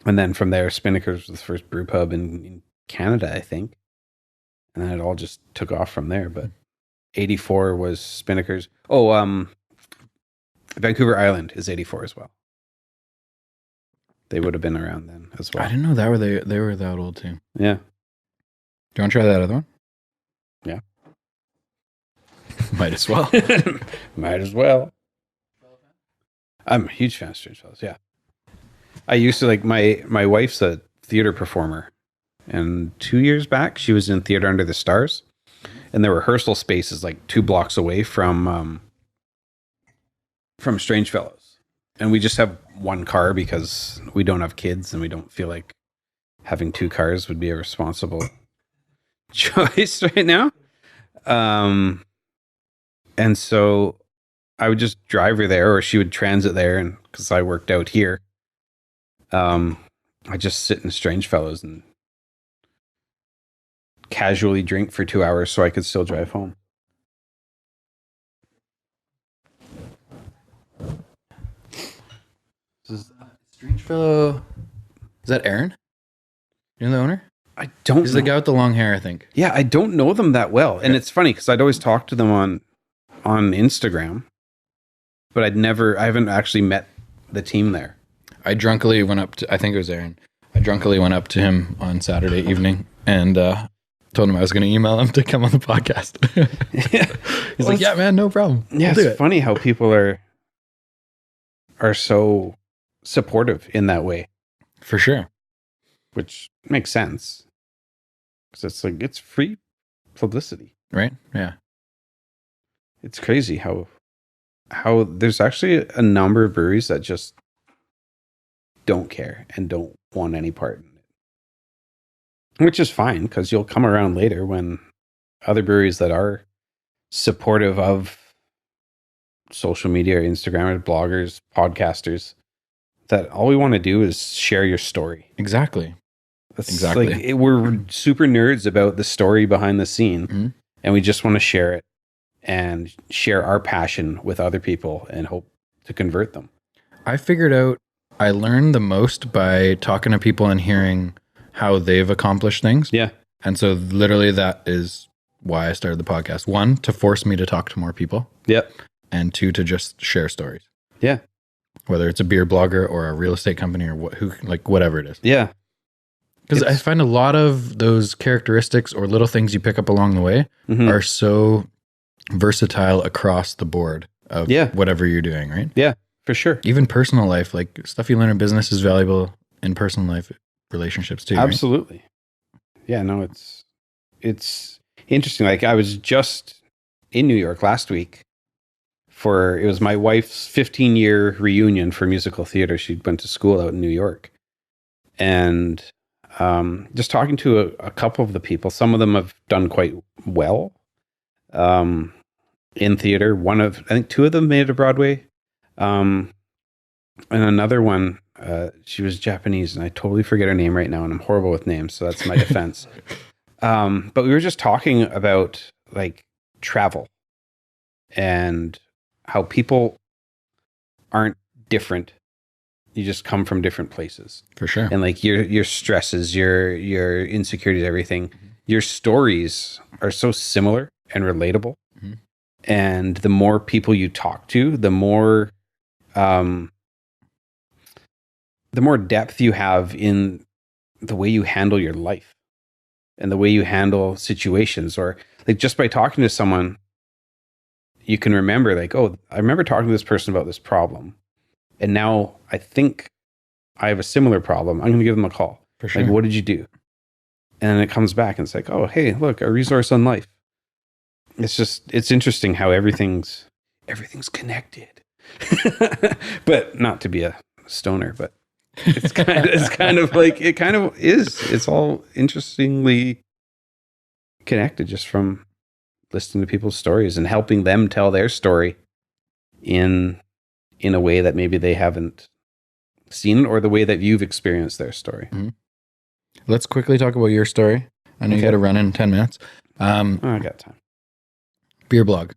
And then from there, Spinnakers was the first brew pub in Canada, I think. And then it all just took off from there. But 84 was Spinnakers. Oh, Vancouver Island is 84 as well. They would have been around then as well. I didn't know that they were that old too. Yeah. Do you want to try that other one? Yeah. Might as well. Might as well. I'm a huge fan of Strange Fellows, yeah. I used to my wife's a theater performer, and 2 years back she was in Theater Under the Stars, and the rehearsal space is like 2 blocks away from Strange Fellows, and we just have one car because we don't have kids and we don't feel like having 2 cars would be a responsible choice right now. And so I would just drive her there, or she would transit there, and because I worked out here. I just sit in Strange Fellows and casually drink for 2 hours so I could still drive home. This is Strange Fellow. Is that Aaron? You know the owner? I don't He's know. the guy with the long hair, I think. Yeah, I don't know them that well. And it's funny because I'd always talk to them on Instagram, but I haven't actually met the team there. I drunkily went up to, I think it was Aaron. I drunkily went up to him on Saturday evening and told him I was going to email him to come on the podcast. He's like, yeah, man, no problem. Yeah, it's funny how people are so supportive in that way. For sure. Which makes sense. Because it's like, it's free publicity. Right? Yeah. It's crazy how there's actually a number of breweries that just don't care and don't want any part in it. Which is fine, because you'll come around later when other breweries that are supportive of social media, or Instagrammers, bloggers, podcasters, that all we want to do is share your story. Exactly. Exactly. Like, we're super nerds about the story behind the scene, and we just want to share it and share our passion with other people and hope to convert them. I figured out I learned the most by talking to people and hearing how they've accomplished things. Yeah. And so literally that is why I started the podcast. 1, to force me to talk to more people. Yep. And 2, to just share stories. Yeah. Whether it's a beer blogger or a real estate company or whatever it is. Yeah. Because I find a lot of those characteristics or little things you pick up along the way are so versatile across the board of whatever you're doing, right? Yeah, for sure. Even personal life, like stuff you learn in business is valuable in personal life relationships too. Absolutely. Right? Yeah, no, it's interesting. Like, I was just in New York last week it was my wife's 15-year reunion for musical theater. She went to school out in New York. And just talking to a couple of the people, some of them have done quite well in theater. I think 2 of them made it to Broadway. And another one, she was Japanese, and I totally forget her name right now, and I'm horrible with names, so that's my defense. But we were just talking about like travel and how people aren't different. You just come from different places. For sure. And like your stresses, your insecurities, everything, your stories are so similar and relatable. Mm-hmm. And the more people you talk to, the more depth you have in the way you handle your life and the way you handle situations. Or like, just by talking to someone, you can remember like, oh, I remember talking to this person about this problem. And now I think I have a similar problem. I'm going to give them a call. For sure. Like, what did you do? And then it comes back and it's like, oh, hey, look, a resource on life. It's interesting how everything's connected. But not to be a stoner, but it's kind of like, it kind of is. It's all interestingly connected just from listening to people's stories and helping them tell their story in a way that maybe they haven't seen, or the way that you've experienced their story. Mm-hmm. Let's quickly talk about your story. I know you got to run in 10 minutes. I got time. Beer blog.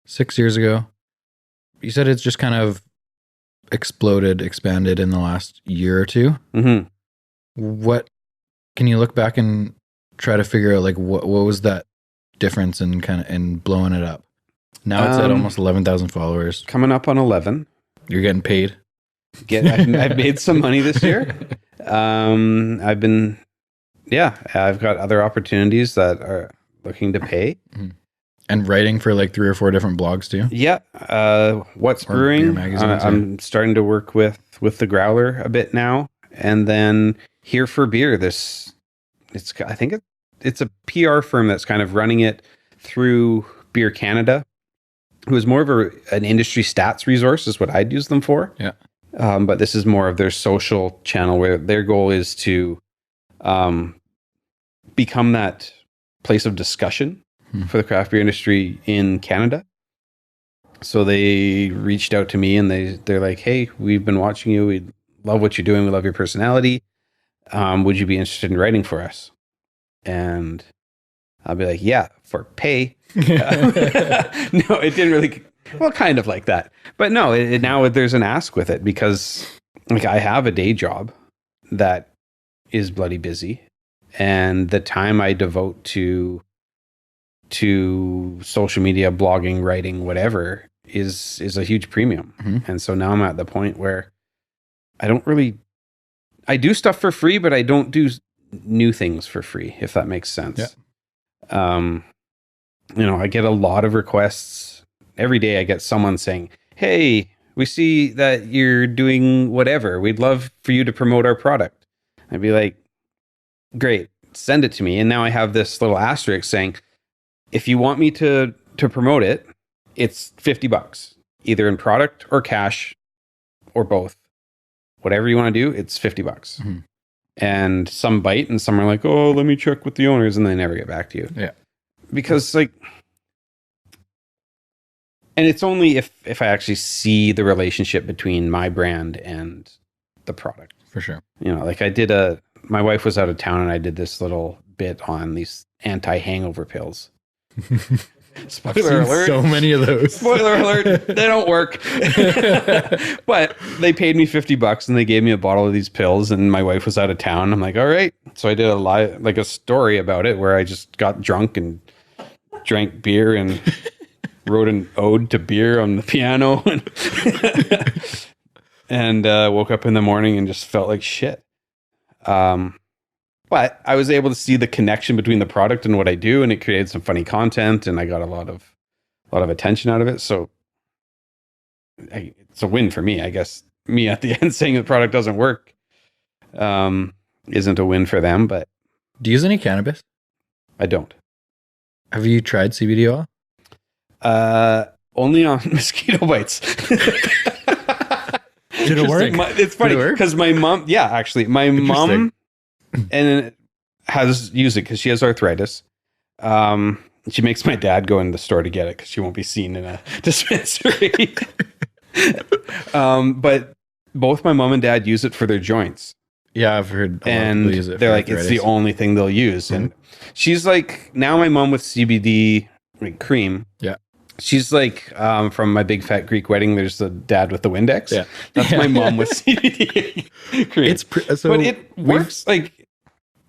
6 years ago. You said it's just kind of expanded in the last year or 2. Mm-hmm. What can you look back and try to figure out, like, what was that difference in blowing it up? Now it's at almost 11,000 followers. Coming up on 11. You're getting paid. I've made some money this year. I've got other opportunities that are looking to pay. Mm-hmm. And writing for like 3 or 4 different blogs too. Yeah. What's or Brewing? Magazines, I'm starting to work with the Growler a bit now, and then Here for Beer. I think it's a PR firm that's kind of running it through Beer Canada, who is more of an industry stats resource, is what I'd use them for. Yeah. But this is more of their social channel, where their goal is to become that place of discussion for the craft beer industry in Canada. So they reached out to me and they're like, hey, we've been watching you. We love what you're doing. We love your personality. Would you be interested in writing for us? And I'll be like, yeah, for pay. No, it didn't really, well, kind of like that. But no, now there's an ask with it because like I have a day job that is bloody busy. And the time I devote to social media, blogging, writing, whatever is a huge premium. And so now I'm at the point where I do stuff for free, but I don't do new things for free, if that makes sense. Yeah. I get a lot of requests every day. I get someone saying, hey, we see that you're doing whatever. We'd love for you to promote our product. I'd be like, great, send it to me. And now I have this little asterisk saying, if you want me to promote it, it's $50, either in product or cash or both. Whatever you want to do, it's $50. And some bite and some are like, oh, let me check with the owners. And they never get back to you. Yeah. Because and it's only if I actually see the relationship between my brand and the product. For sure. My wife was out of town and I did this little bit on these anti-hangover pills. Spoiler alert. So many of those. Spoiler alert. They don't work. But they paid me $50 and they gave me a bottle of these pills and my wife was out of town. I'm like, all right. So I did a story about it where I just got drunk and drank beer and wrote an ode to beer on the piano and woke up in the morning and just felt like shit. But I was able to see the connection between the product and what I do, and it created some funny content, and I got a lot of attention out of it. So it's a win for me, I guess. Me at the end saying the product doesn't work isn't a win for them. But do you use any cannabis? I don't. Have you tried CBD oil? Only on mosquito bites. Did it work? It's funny because my mom, my mom and has used it because she has arthritis. She makes my dad go in the store to get it because she won't be seen in a dispensary. But both my mom and dad use it for their joints. Yeah, I've heard. And they're like, it's the only thing they'll use. And she's like, now my mom with CBD cream. Yeah. She's like, from My Big Fat Greek Wedding, there's the dad with the Windex. Yeah. That's my mom with CBD cream. But it works.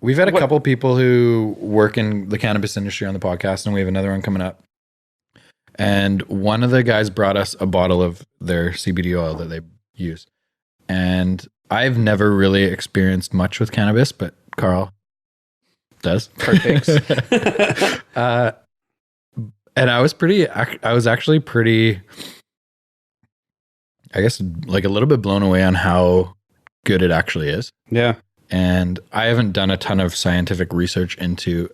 We've had a couple people who work in the cannabis industry on the podcast, and we have another one coming up. And one of the guys brought us a bottle of their CBD oil that they use. And I've never really experienced much with cannabis, but Carl does. Partakes. And I was actually pretty, I guess, like a little bit blown away on how good it actually is. Yeah. And I haven't done a ton of scientific research into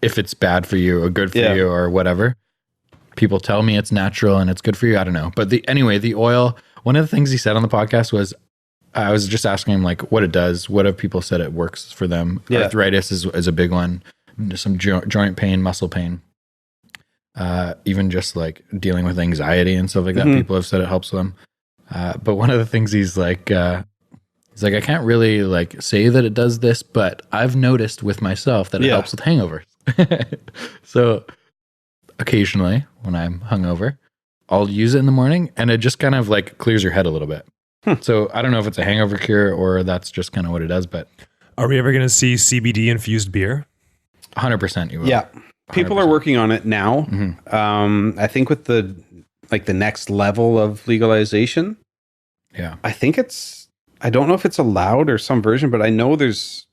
if it's bad for you or good for you or whatever. People tell me it's natural and it's good for you. I don't know. But the oil, one of the things he said on the podcast was, I was just asking him like what it does. What have people said it works for them? Yeah. Arthritis is a big one. Some joint pain, muscle pain. Even just like dealing with anxiety and stuff like that. People have said it helps them. But one of the things he's like, I can't really like say that it does this, but I've noticed with myself that it helps with hangovers. So occasionally when I'm hungover, I'll use it in the morning and it just kind of like clears your head a little bit. So I don't know if it's a hangover cure or that's just kind of what it does, but are we ever going to see CBD infused beer? 100% you will. Yeah. People 100%. Are working on it now. I think with the next level of legalization. Yeah. I don't know if it's allowed or some version, but I know there's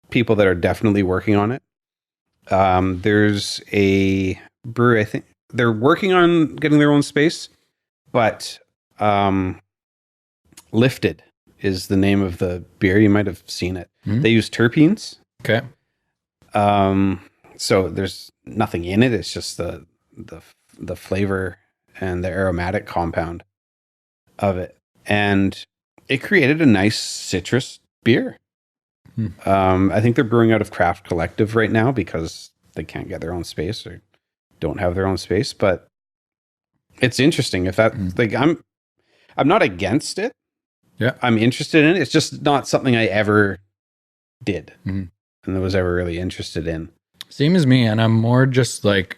people that are definitely working on it. There's a brewery, I think they're working on getting their own space, but Lifted is the name of the beer. You might have seen it. They use terpenes. Okay. So there's nothing in it. It's just the flavor and the aromatic compound of it. And it created a nice citrus beer. I think they're brewing out of Craft Collective right now because they can't get their own space or don't have their own space. But it's interesting if that I'm not against it. Yeah. I'm interested in it. It's just not something I ever did. and was ever really interested in. Same as me. And I'm more just like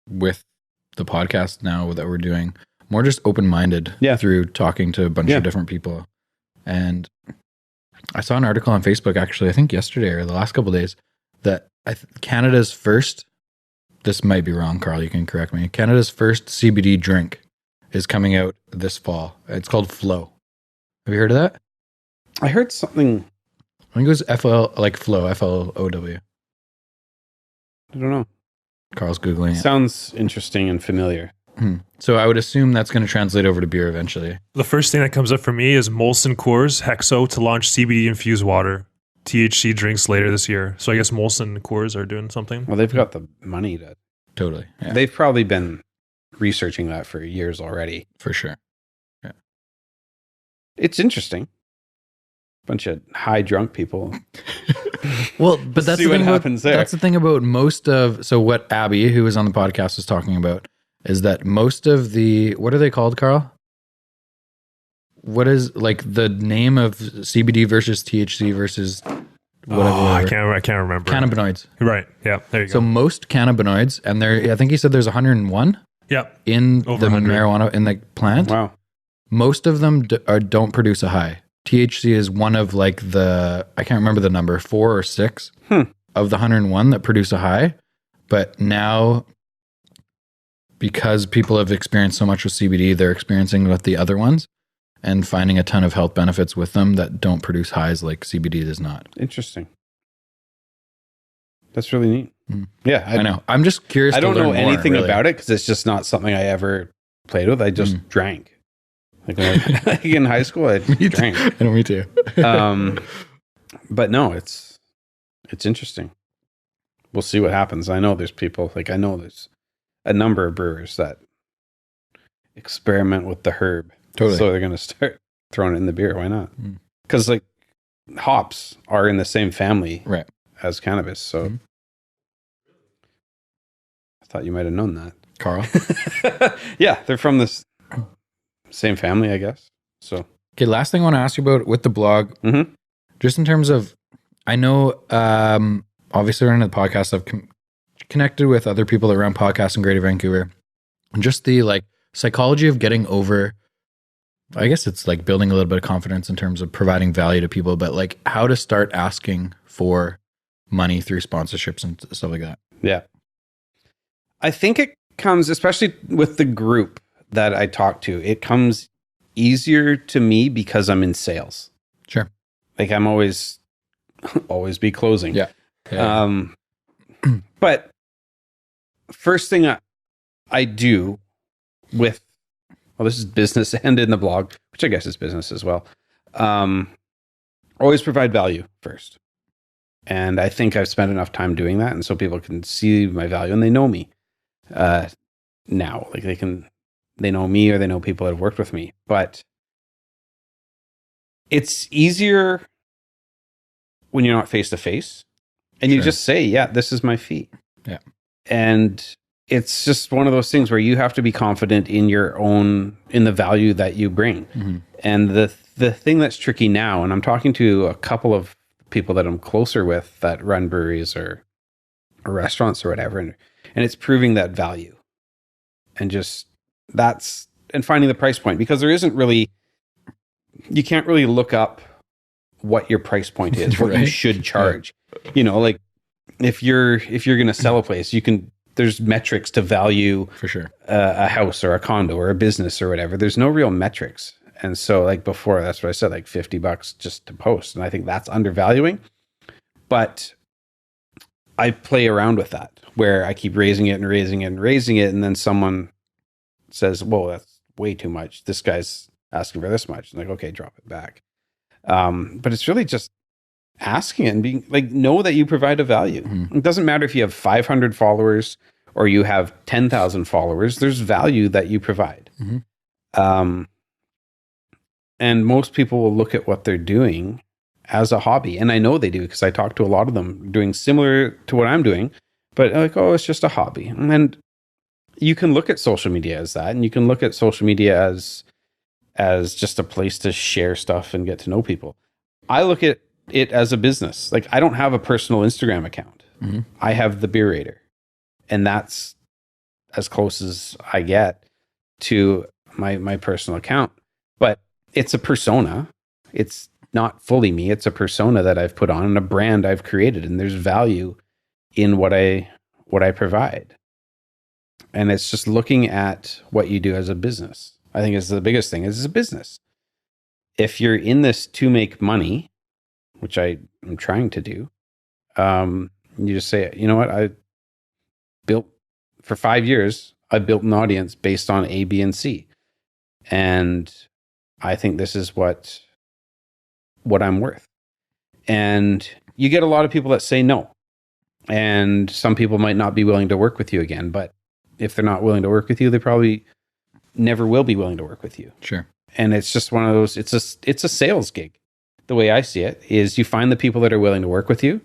with the podcast now that we're doing, more just open-minded through talking to a bunch of different people. And I saw an article on Facebook, actually, I think yesterday or the last couple of days, that Canada's first, this might be wrong, Carl, you can correct me. Canada's first CBD drink is coming out this fall. It's called Flow. Have you heard of that? I heard something. I think it was FL, like Flow, FLOW. I don't know. Carl's Googling it. Sounds interesting and familiar. So I would assume that's going to translate over to beer eventually. The first thing that comes up for me is Molson Coors Hexo to launch CBD infused water, THC drinks later this year. So I guess Molson Coors are doing something. Well, they've got the money to. Totally. Yeah. They've probably been researching that for years already. For sure. Yeah. It's interesting. Bunch of high drunk people. Well, but that's the thing happens there. That's the thing about most of, so what Abby, who was on the podcast, was talking about is that most of the, what are they called, Carl? What is like the name of CBD versus THC versus whatever? I can't remember. Cannabinoids. Right. Yeah. There you go. So most cannabinoids, and there, I think he said there's 101. Yeah. In over the 100. Marijuana in the plant. Wow. Most of them don't produce a high. THC is one of like the, I can't remember the number, 4 or 6 of the 101 that produce a high. But now, because people have experienced so much with CBD, they're experiencing with the other ones and finding a ton of health benefits with them that don't produce highs like CBD does not. Interesting. That's really neat. Yeah. I know. I'm just curious. I don't know anything really about it because it's just not something I ever played with. I just drank. Like in high school, I drank. I know, me too. But no, it's interesting. We'll see what happens. I know there's people, like I know there's a number of brewers that experiment with the herb. Totally. So they're going to start throwing it in the beer. Why not? Because like hops are in the same family as cannabis. So I thought you might have known that. Carl? Yeah, they're from this same family, I guess. So okay, last thing I want to ask you about with the blog, just in terms of, I know, obviously around the podcast, I've connected with other people around podcasts in Greater Vancouver, and just the like psychology of getting over, I guess it's like building a little bit of confidence in terms of providing value to people, but like how to start asking for money through sponsorships and stuff like that. Yeah. I think it comes, especially with the group that I talk to, it comes easier to me because I'm in sales. Sure. Like I'm always be closing. Yeah. But first thing I do with, well, this is business and in the blog, which I guess is business as well. Always provide value first. And I think I've spent enough time doing that. And so people can see my value and they know me now. Like they know me or they know people that have worked with me. But it's easier when you're not face to face and you just say, yeah, this is my fee. Yeah. And it's just one of those things where you have to be confident in in the value that you bring. And the thing that's tricky now, and I'm talking to a couple of people that I'm closer with that run breweries or restaurants or whatever, and it's proving that value and just and finding the price point, because there isn't really, you can't really look up what your price point is, what you should charge. You know, like if you're going to sell a place, there's metrics to value for sure a house or a condo or a business or whatever. There's no real metrics. And so like before, that's what I said, like $50 just to post. And I think that's undervaluing, but I play around with that where I keep raising it and raising it and raising it. And then someone says, whoa, that's way too much. This guy's asking for this much. And like, okay, drop it back. But it's really just asking it and being like, know that you provide a value. It doesn't matter if you have 500 followers or you have 10,000 followers, there's value that you provide. And most people will look at what they're doing as a hobby. And I know they do because I talk to a lot of them doing similar to what I'm doing, but like, oh, it's just a hobby. And you can look at social media as that. And you can look at social media as just a place to share stuff and get to know people. I look at it as a business. Like, I don't have a personal Instagram account. I have the Beerrater, and that's as close as I get to my personal account. But it's a persona. It's not fully me. It's a persona that I've put on and a brand I've created, and there's value in what I provide. And it's just looking at what you do as a business. I think is the biggest thing. Is a business. If you're in this to make money, which I am trying to do, you just say, you know what, I built for 5 years, I built an audience based on A, B, and C. And I think this is what I'm worth. And you get a lot of people that say no. And some people might not be willing to work with you again, but if they're not willing to work with you, they probably never will be willing to work with you. Sure. And it's just one of those, it's a sales gig. The way I see it is you find the people that are willing to work with you.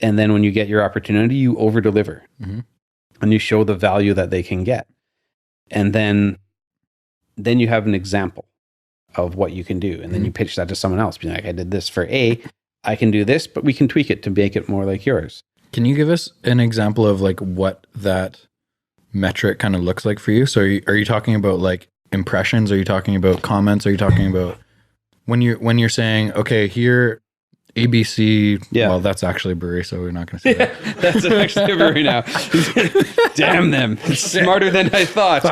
And then when you get your opportunity, you over deliver and you show the value that they can get. And then you have an example of what you can do. And then you pitch that to someone else, being like, I did this for A, I can do this, but we can tweak it to make it more like yours. Can you give us an example of like what that metric kind of looks like for you? So are you talking about like impressions? Are you talking about comments? Are you talking about when you're saying, okay, here ABC, well, that's actually a brewery, so we're not going to say that. That's actually a brewery now. Damn them. Smarter than I thought.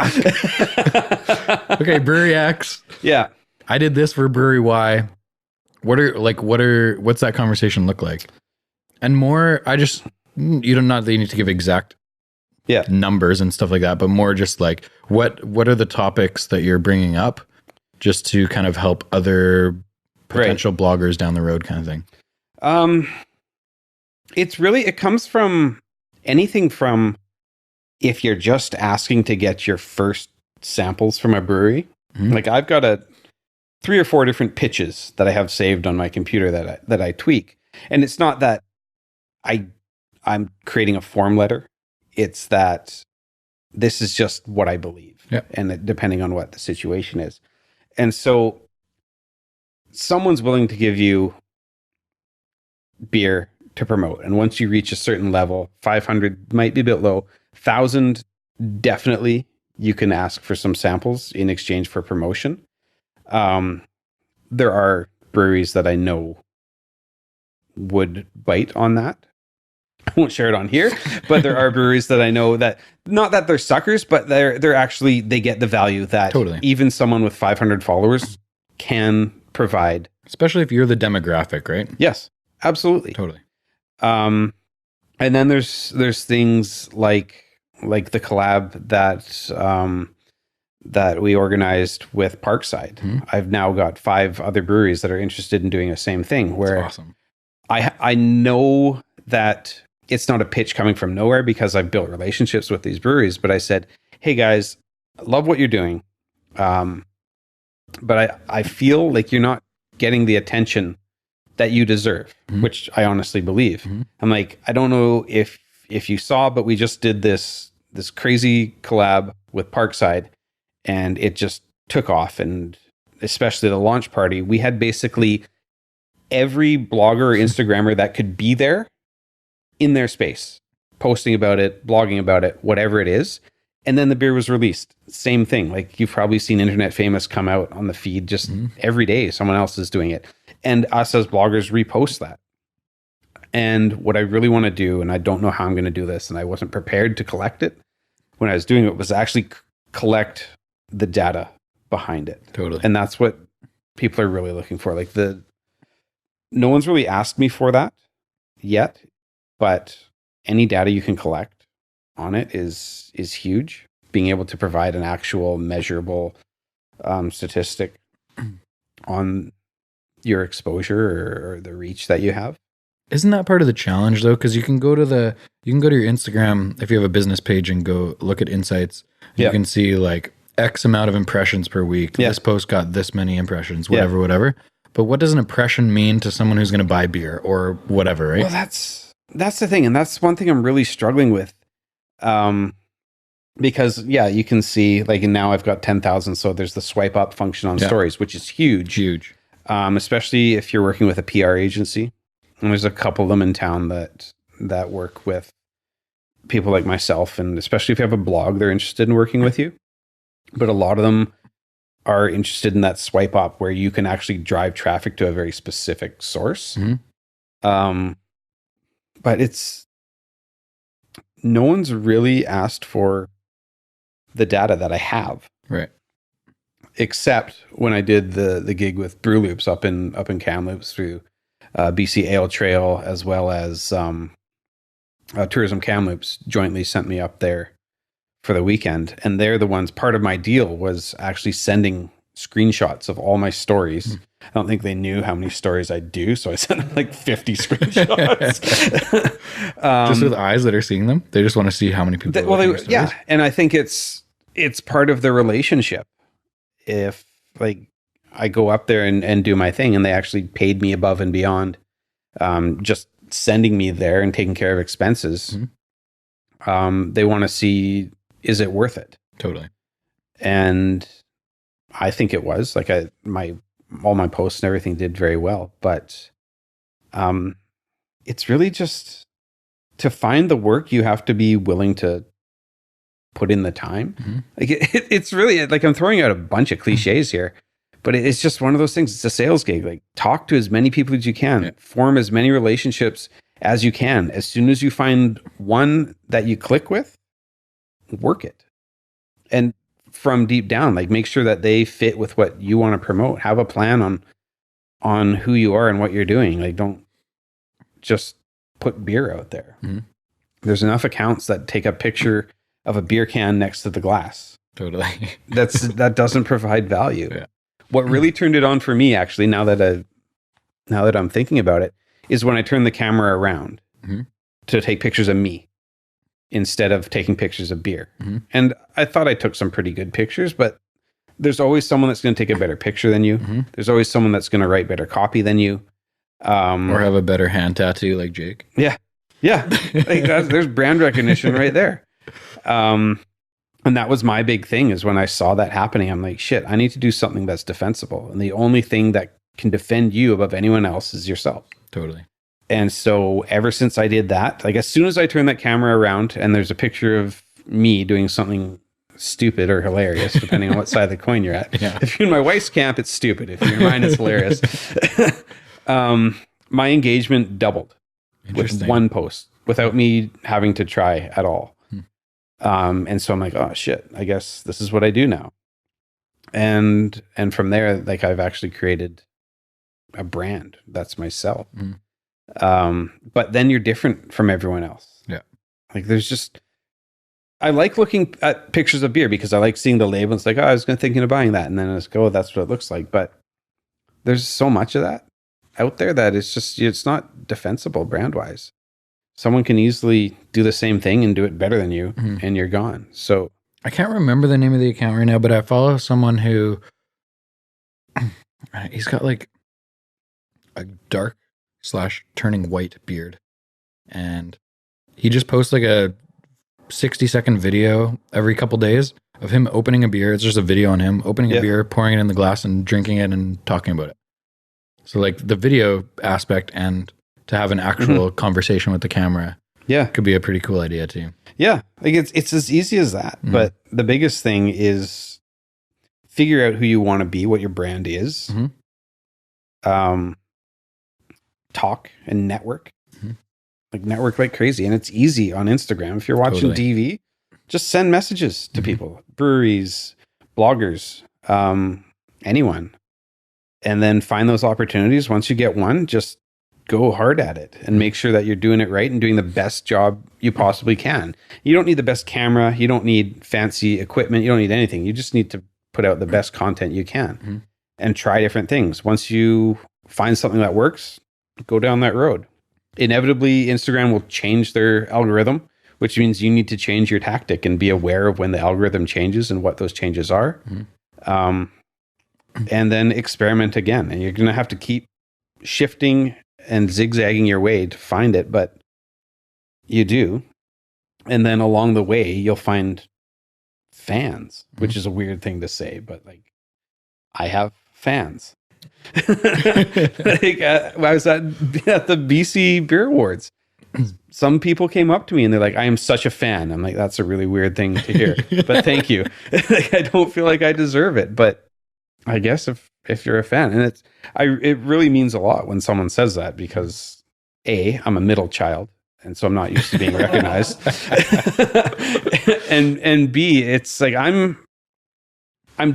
Okay, brewery X. Yeah. I did this for brewery Y. What's that conversation look like? And more, you don't, not that you need to give exact numbers and stuff like that, but more just like, what are the topics that you're bringing up just to kind of help other potential bloggers down the road kind of thing? It comes from anything from if you're just asking to get your first samples from a brewery. Like I've got 3 or 4 different pitches that I have saved on my computer that I tweak. And it's not that I'm creating a form letter. It's that this is just what I believe. And depending on what the situation is. And so someone's willing to give you beer to promote. And once you reach a certain level, 500 might be a bit low. 1,000, definitely you can ask for some samples in exchange for promotion. There are breweries that I know would bite on that. I won't share it on here, but there are breweries that I know that, not that they're suckers, but they're actually, they get the value that even someone with 500 followers can provide. Especially if you're the demographic, right? Yes, absolutely. Totally. And then there's things like the collab that we organized with Parkside. I've now got 5 other breweries that are interested in doing the same thing. Where that's awesome. I know that it's not a pitch coming from nowhere because I've built relationships with these breweries, but I said, hey guys, I love what you're doing. But I feel like you're not getting the attention that you deserve, which I honestly believe. I'm like, I don't know if you saw, but we just did this crazy collab with Parkside and it just took off. And especially the launch party, we had basically every blogger or Instagrammer that could be there in their space, posting about it, blogging about it, whatever it is. And then the beer was released. Same thing. Like you've probably seen Internet Famous come out on the feed just every day. Someone else is doing it. And us as bloggers repost that. And what I really want to do, and I don't know how I'm going to do this, and I wasn't prepared to collect it when I was doing it, was actually collect the data behind it. Totally. And that's what people are really looking for. Like no one's really asked me for that yet, but any data you can collect on it is huge. Being able to provide an actual measurable statistic on your exposure or the reach that you have. Isn't that part of the challenge though? Because you can go to your Instagram if you have a business page and go look at insights. You can see like X amount of impressions per week. This post got this many impressions, whatever. But what does an impression mean to someone who's going to buy beer or whatever, right? Well, that's the thing. And that's one thing I'm really struggling with. Because you can see like, and now I've got 10,000. So there's the swipe up function on stories, which is huge. Huge. Especially if you're working with a PR agency. And there's a couple of them in town that work with people like myself, and especially if you have a blog, they're interested in working with you. But a lot of them are interested in that swipe up where you can actually drive traffic to a very specific source. But no one's really asked for the data that I have. Right. Except when I did the gig with Brew Loops up in Kamloops through BC Ale Trail, as well as Tourism Kamloops jointly sent me up there for the weekend. And they're the ones, part of my deal was actually sending screenshots of all my stories. I don't think they knew how many stories I do, so I sent them like 50 screenshots. Just with eyes that are seeing them, they just want to see how many people. Yeah, and I think it's part of the relationship. If like I go up there and do my thing, and they actually paid me above and beyond, just sending me there and taking care of expenses, they want to see, is it worth it? Totally. And I think it was. Like all my posts and everything did very well, but it's really just to find the work, you have to be willing to put in the time. Like it's really like, I'm throwing out a bunch of cliches here, but it's just one of those things. It's a sales gig. Like, talk to as many people as you can, form as many relationships as you can. As soon as you find one that you click with, work it. And from deep down, like, make sure that they fit with what you want to promote. Have a plan on who you are and what you're doing. Like, don't just put beer out there. There's enough accounts that take a picture of a beer can next to the glass. Totally. That doesn't provide value. Yeah. What really turned it on for me, actually, now that I'm thinking about it, is when I turned the camera around to take pictures of me instead of taking pictures of beer. And I thought I took some pretty good pictures, but there's always someone that's going to take a better picture than you. There's always someone that's going to write better copy than you. Or have a better hand tattoo like Jake. Yeah. Like there's brand recognition right there. And that was my big thing, is when I saw that happening, I'm like, shit, I need to do something that's defensible. And the only thing that can defend you above anyone else is yourself. Totally. And so ever since I did that, like, as soon as I turn that camera around and there's a picture of me doing something stupid or hilarious, depending on what side of the coin you're at. If you're in my wife's camp, it's stupid. If you're in mine, it's hilarious. My engagement doubled with one post without me having to try at all. And so I'm like, oh shit, I guess this is what I do now. And from there, like, I've actually created a brand that's myself. But then you're different from everyone else. Yeah. Like, I like looking at pictures of beer because I like seeing the label. It's like, oh, I was thinking of buying that. And then I just go, oh, that's what it looks like. But there's so much of that out there that it's not defensible brand wise. Someone can easily do the same thing and do it better than you, and you're gone. So I can't remember the name of the account right now, but I follow someone who he's got like a dark / turning white beard, and he just posts like a 60-second video every couple days of him opening a beer. It's just a video on him opening a beer, pouring it in the glass, and drinking it and talking about it. So like the video aspect and to have an actual conversation with the camera, could be a pretty cool idea too. Yeah, like it's as easy as that. But the biggest thing is figure out who you want to be, what your brand is. Talk and network. Like, network like crazy, and it's easy on Instagram. If you're watching DV, just send messages to people, breweries, bloggers, anyone, and then find those opportunities. Once you get one, just go hard at it and make sure that you're doing it right and doing the best job you possibly can. You don't need the best camera. You don't need fancy equipment. You don't need anything. You just need to put out the best content you can and try different things. Once you find something that works, go down that road. Inevitably, Instagram will change their algorithm, which means you need to change your tactic and be aware of when the algorithm changes and what those changes are. And then experiment again. And you're going to have to keep shifting and zigzagging your way to find it, but you do. And then along the way, you'll find fans, which is a weird thing to say, but like, I have fans. Like, I was at the BC Beer Awards. Some people came up to me and they're like, I am such a fan. I'm like, that's a really weird thing to hear, but thank you. Like, I don't feel like I deserve it, but I guess if you're a fan, and it really means a lot when someone says that, because A, I'm a middle child, and so I'm not used to being recognized. and B, it's like I'm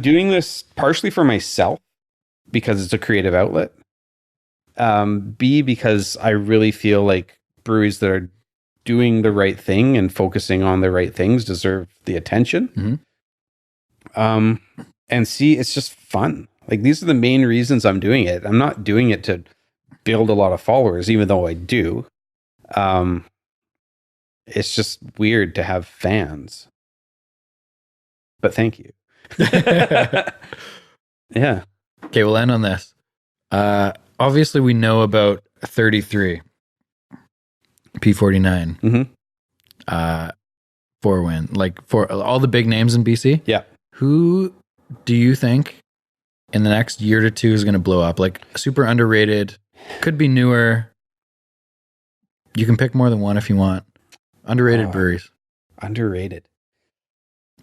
doing this partially for myself because it's a creative outlet. B, because I really feel like breweries that are doing the right thing and focusing on the right things deserve the attention. Mm-hmm. And C, it's just fun. Like, these are the main reasons I'm doing it. I'm not doing it to build a lot of followers, even though I do. It's just weird to have fans. But thank you. Yeah. Okay, we'll end on this. Obviously, we know about 33, P49, Mm-hmm. Four Win, like for all the big names in BC. Yeah. Who do you think in the next year to two is going to blow up? Like, super underrated, could be newer. You can pick more than one if you want. Underrated breweries. Underrated.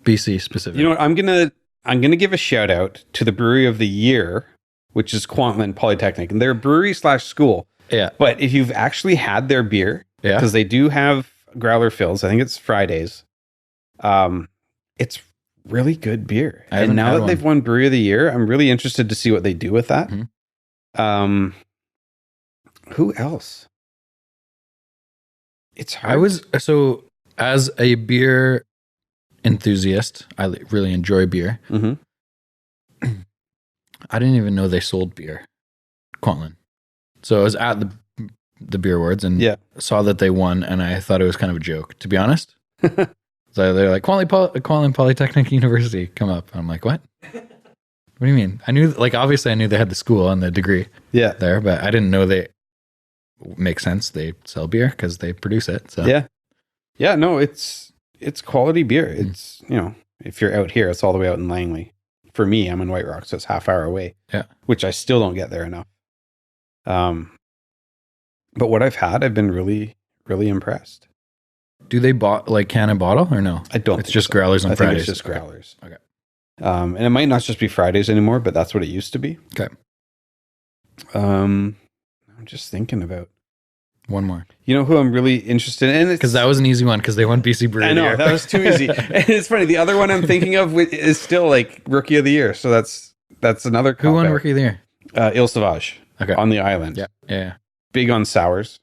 BC specific. You know what? I'm gonna give a shout out to the brewery of the year, which is Kwantlen Polytechnic, and they're a brewery / school. Yeah. But if you've actually had their beer, because they do have growler fills, I think it's Fridays. It's really good beer. And now that they've won brewery of the year, I'm really interested to see what they do with that. Mm-hmm. Who else? It's hard. So as a beer enthusiast, I really enjoy beer. Mm-hmm. I didn't even know they sold beer, Kwantlen. So I was at the beer awards and saw that they won, and I thought it was kind of a joke, to be honest. So they're like, Kwantlen Polytechnic University, come up. I'm like, what? What do you mean? I knew, like, obviously I knew they had the school and the degree there, but I didn't know they make sense. They sell beer because they produce it. So yeah, no, it's quality beer. It's, you know, if you're out here, it's all the way out in Langley. For me, I'm in White Rock, so it's half hour away. Yeah, which I still don't get there enough. But what I've had, I've been really, really impressed. Do they like can and bottle or no? I don't. It's just growlers on Fridays. It's just growlers. Okay. And it might not just be Fridays anymore, but that's what it used to be. Okay. I'm just thinking about one more. You know who I'm really interested in? Because that was an easy one because they won BC Brewery. I know, that was too easy. And it's funny. The other one I'm thinking of is still like Rookie of the Year. So that's another. Who won Rookie of the Year? Il Sauvage. Okay. On the island. Yeah. Big on sours.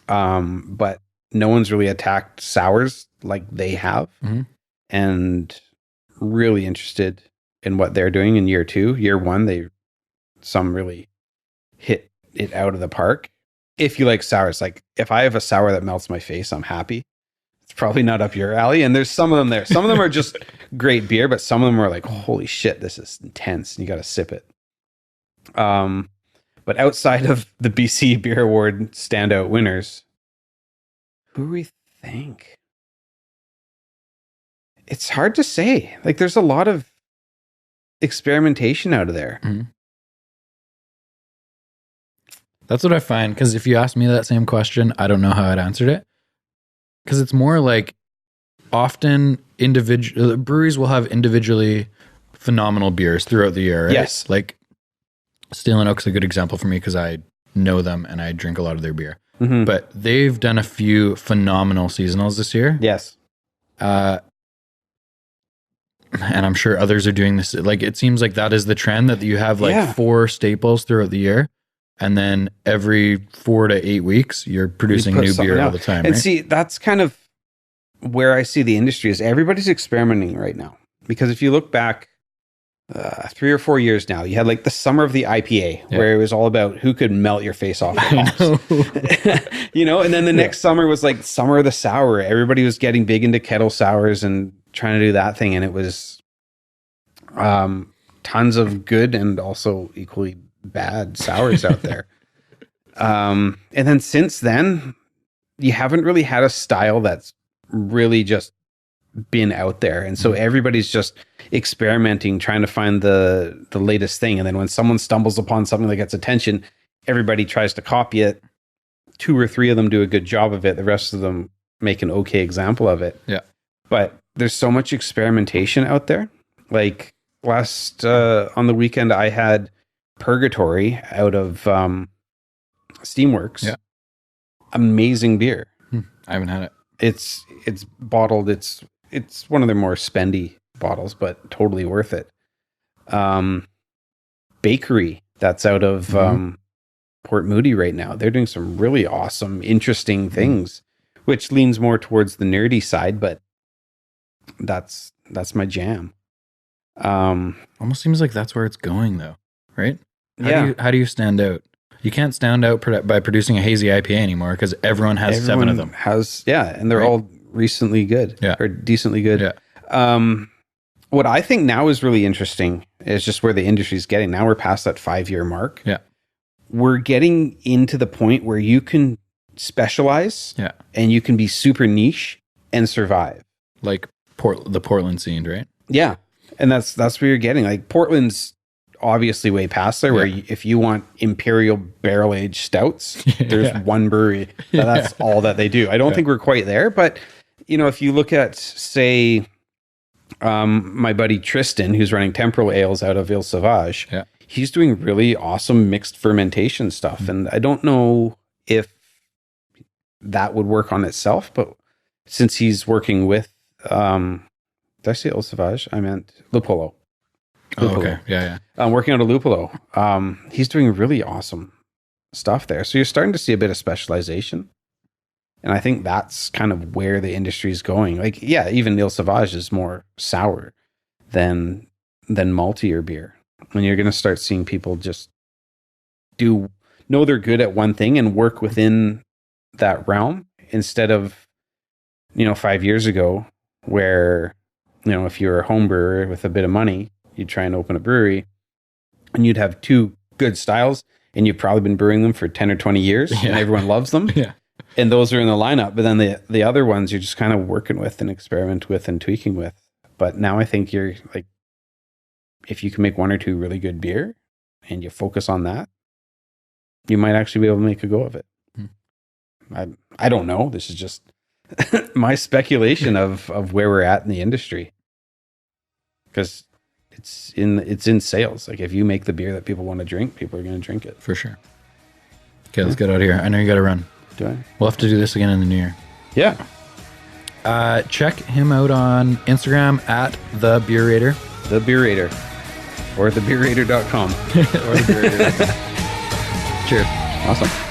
But no one's really attacked sours like they have. Mm-hmm. And really interested in what they're doing in year 2. Year 1, some really hit it out of the park. If you like sours, like if I have a sour that melts my face, I'm happy. It's probably not up your alley. And there's some of them there. Some of them are just great beer, but some of them are like, holy shit, this is intense. And you got to sip it. But outside of the BC Beer Award standout winners, who do we think? It's hard to say. Like, there's a lot of experimentation out of there. Mm-hmm. That's what I find, because if you asked me that same question, I don't know how I'd answered it. Because it's more like often individual breweries will have individually phenomenal beers throughout the year, right? Yes. Like Steel and Oak's a good example for me because I know them and I drink a lot of their beer. Mm-hmm. But they've done a few phenomenal seasonals this year. Yes. And I'm sure others are doing this. Like, it seems like that is the trend, that you have like 4 staples throughout the year. And then every 4 to 8 weeks, you're producing new beer all the time. And right? see, that's kind of where I see the industry is. Everybody's experimenting right now. Because if you look back 3 or 4 years now, you had like the summer of the IPA, where it was all about who could melt your face off the hops. You know, and then the next summer was like summer of the sour. Everybody was getting big into kettle sours and trying to do that thing. And it was tons of good and also equally bad sours out there. And then since then, you haven't really had a style that's really just been out there. And so everybody's just experimenting, trying to find the latest thing. And then when someone stumbles upon something that gets attention, everybody tries to copy it. 2 or 3 of them do a good job of it. The rest of them make an okay example of it. Yeah. But there's so much experimentation out there. Like last on the weekend, I had Purgatory out of Steamworks. Yeah. Amazing beer. I haven't had it. It's bottled. It's one of their more spendy bottles, but totally worth it. Bakery that's out of Port Moody right now. They're doing some really awesome, interesting things, which leans more towards the nerdy side, but that's my jam. Almost seems like that's where it's going, though, right? Yeah. How do you stand out? You can't stand out by producing a hazy IPA anymore because everyone has 7 of them. And they're all recently good, or decently good. Yeah. What I think now is really interesting is just where the industry's getting. Now we're past that 5-year mark. Yeah. We're getting into the point where you can specialize and you can be super niche and survive. Like the Portland scene, right? Yeah. And that's where you're getting. Like Portland's obviously way past there, where if you want imperial barrel aged stouts, there's one brewery that's all that they do. I don't think we're quite there, but if you look at, say, my buddy Tristan, who's running Temporal Ales out of Ile Sauvage, he's doing really awesome mixed fermentation stuff. And I don't know if that would work on itself, but since he's working with, did I say Ile Sauvage? I meant Lupolo. Oh, okay. Yeah. Working out of Lupolo. He's doing really awesome stuff there. So you're starting to see a bit of specialization. And I think that's kind of where the industry is going. Like, even Ile Sauvage is more sour than maltier beer. And you're going to start seeing people just know they're good at one thing and work within that realm, instead of, 5 years ago where, if you're a home brewer with a bit of money, you'd try and open a brewery and you'd have 2 good styles and you've probably been brewing them for 10 or 20 years and everyone loves them. Yeah. And those are in the lineup. But then the other ones you're just kind of working with and experiment with and tweaking with. But now I think you're like, if you can make 1 or 2 really good beer and you focus on that, you might actually be able to make a go of it. I don't know. This is just my speculation of where we're at in the industry. Because it's in sales. Like, if you make the beer that people want to drink, people are going to drink it. For sure. Okay, let's get out of here. I know you got to run. Do I? We'll have to do this again in the new year. Yeah. Check him out on Instagram at the Beerrater. The Beerrater. Or thebeerrater.com. Or the Beerrater.com. Cheers. Awesome.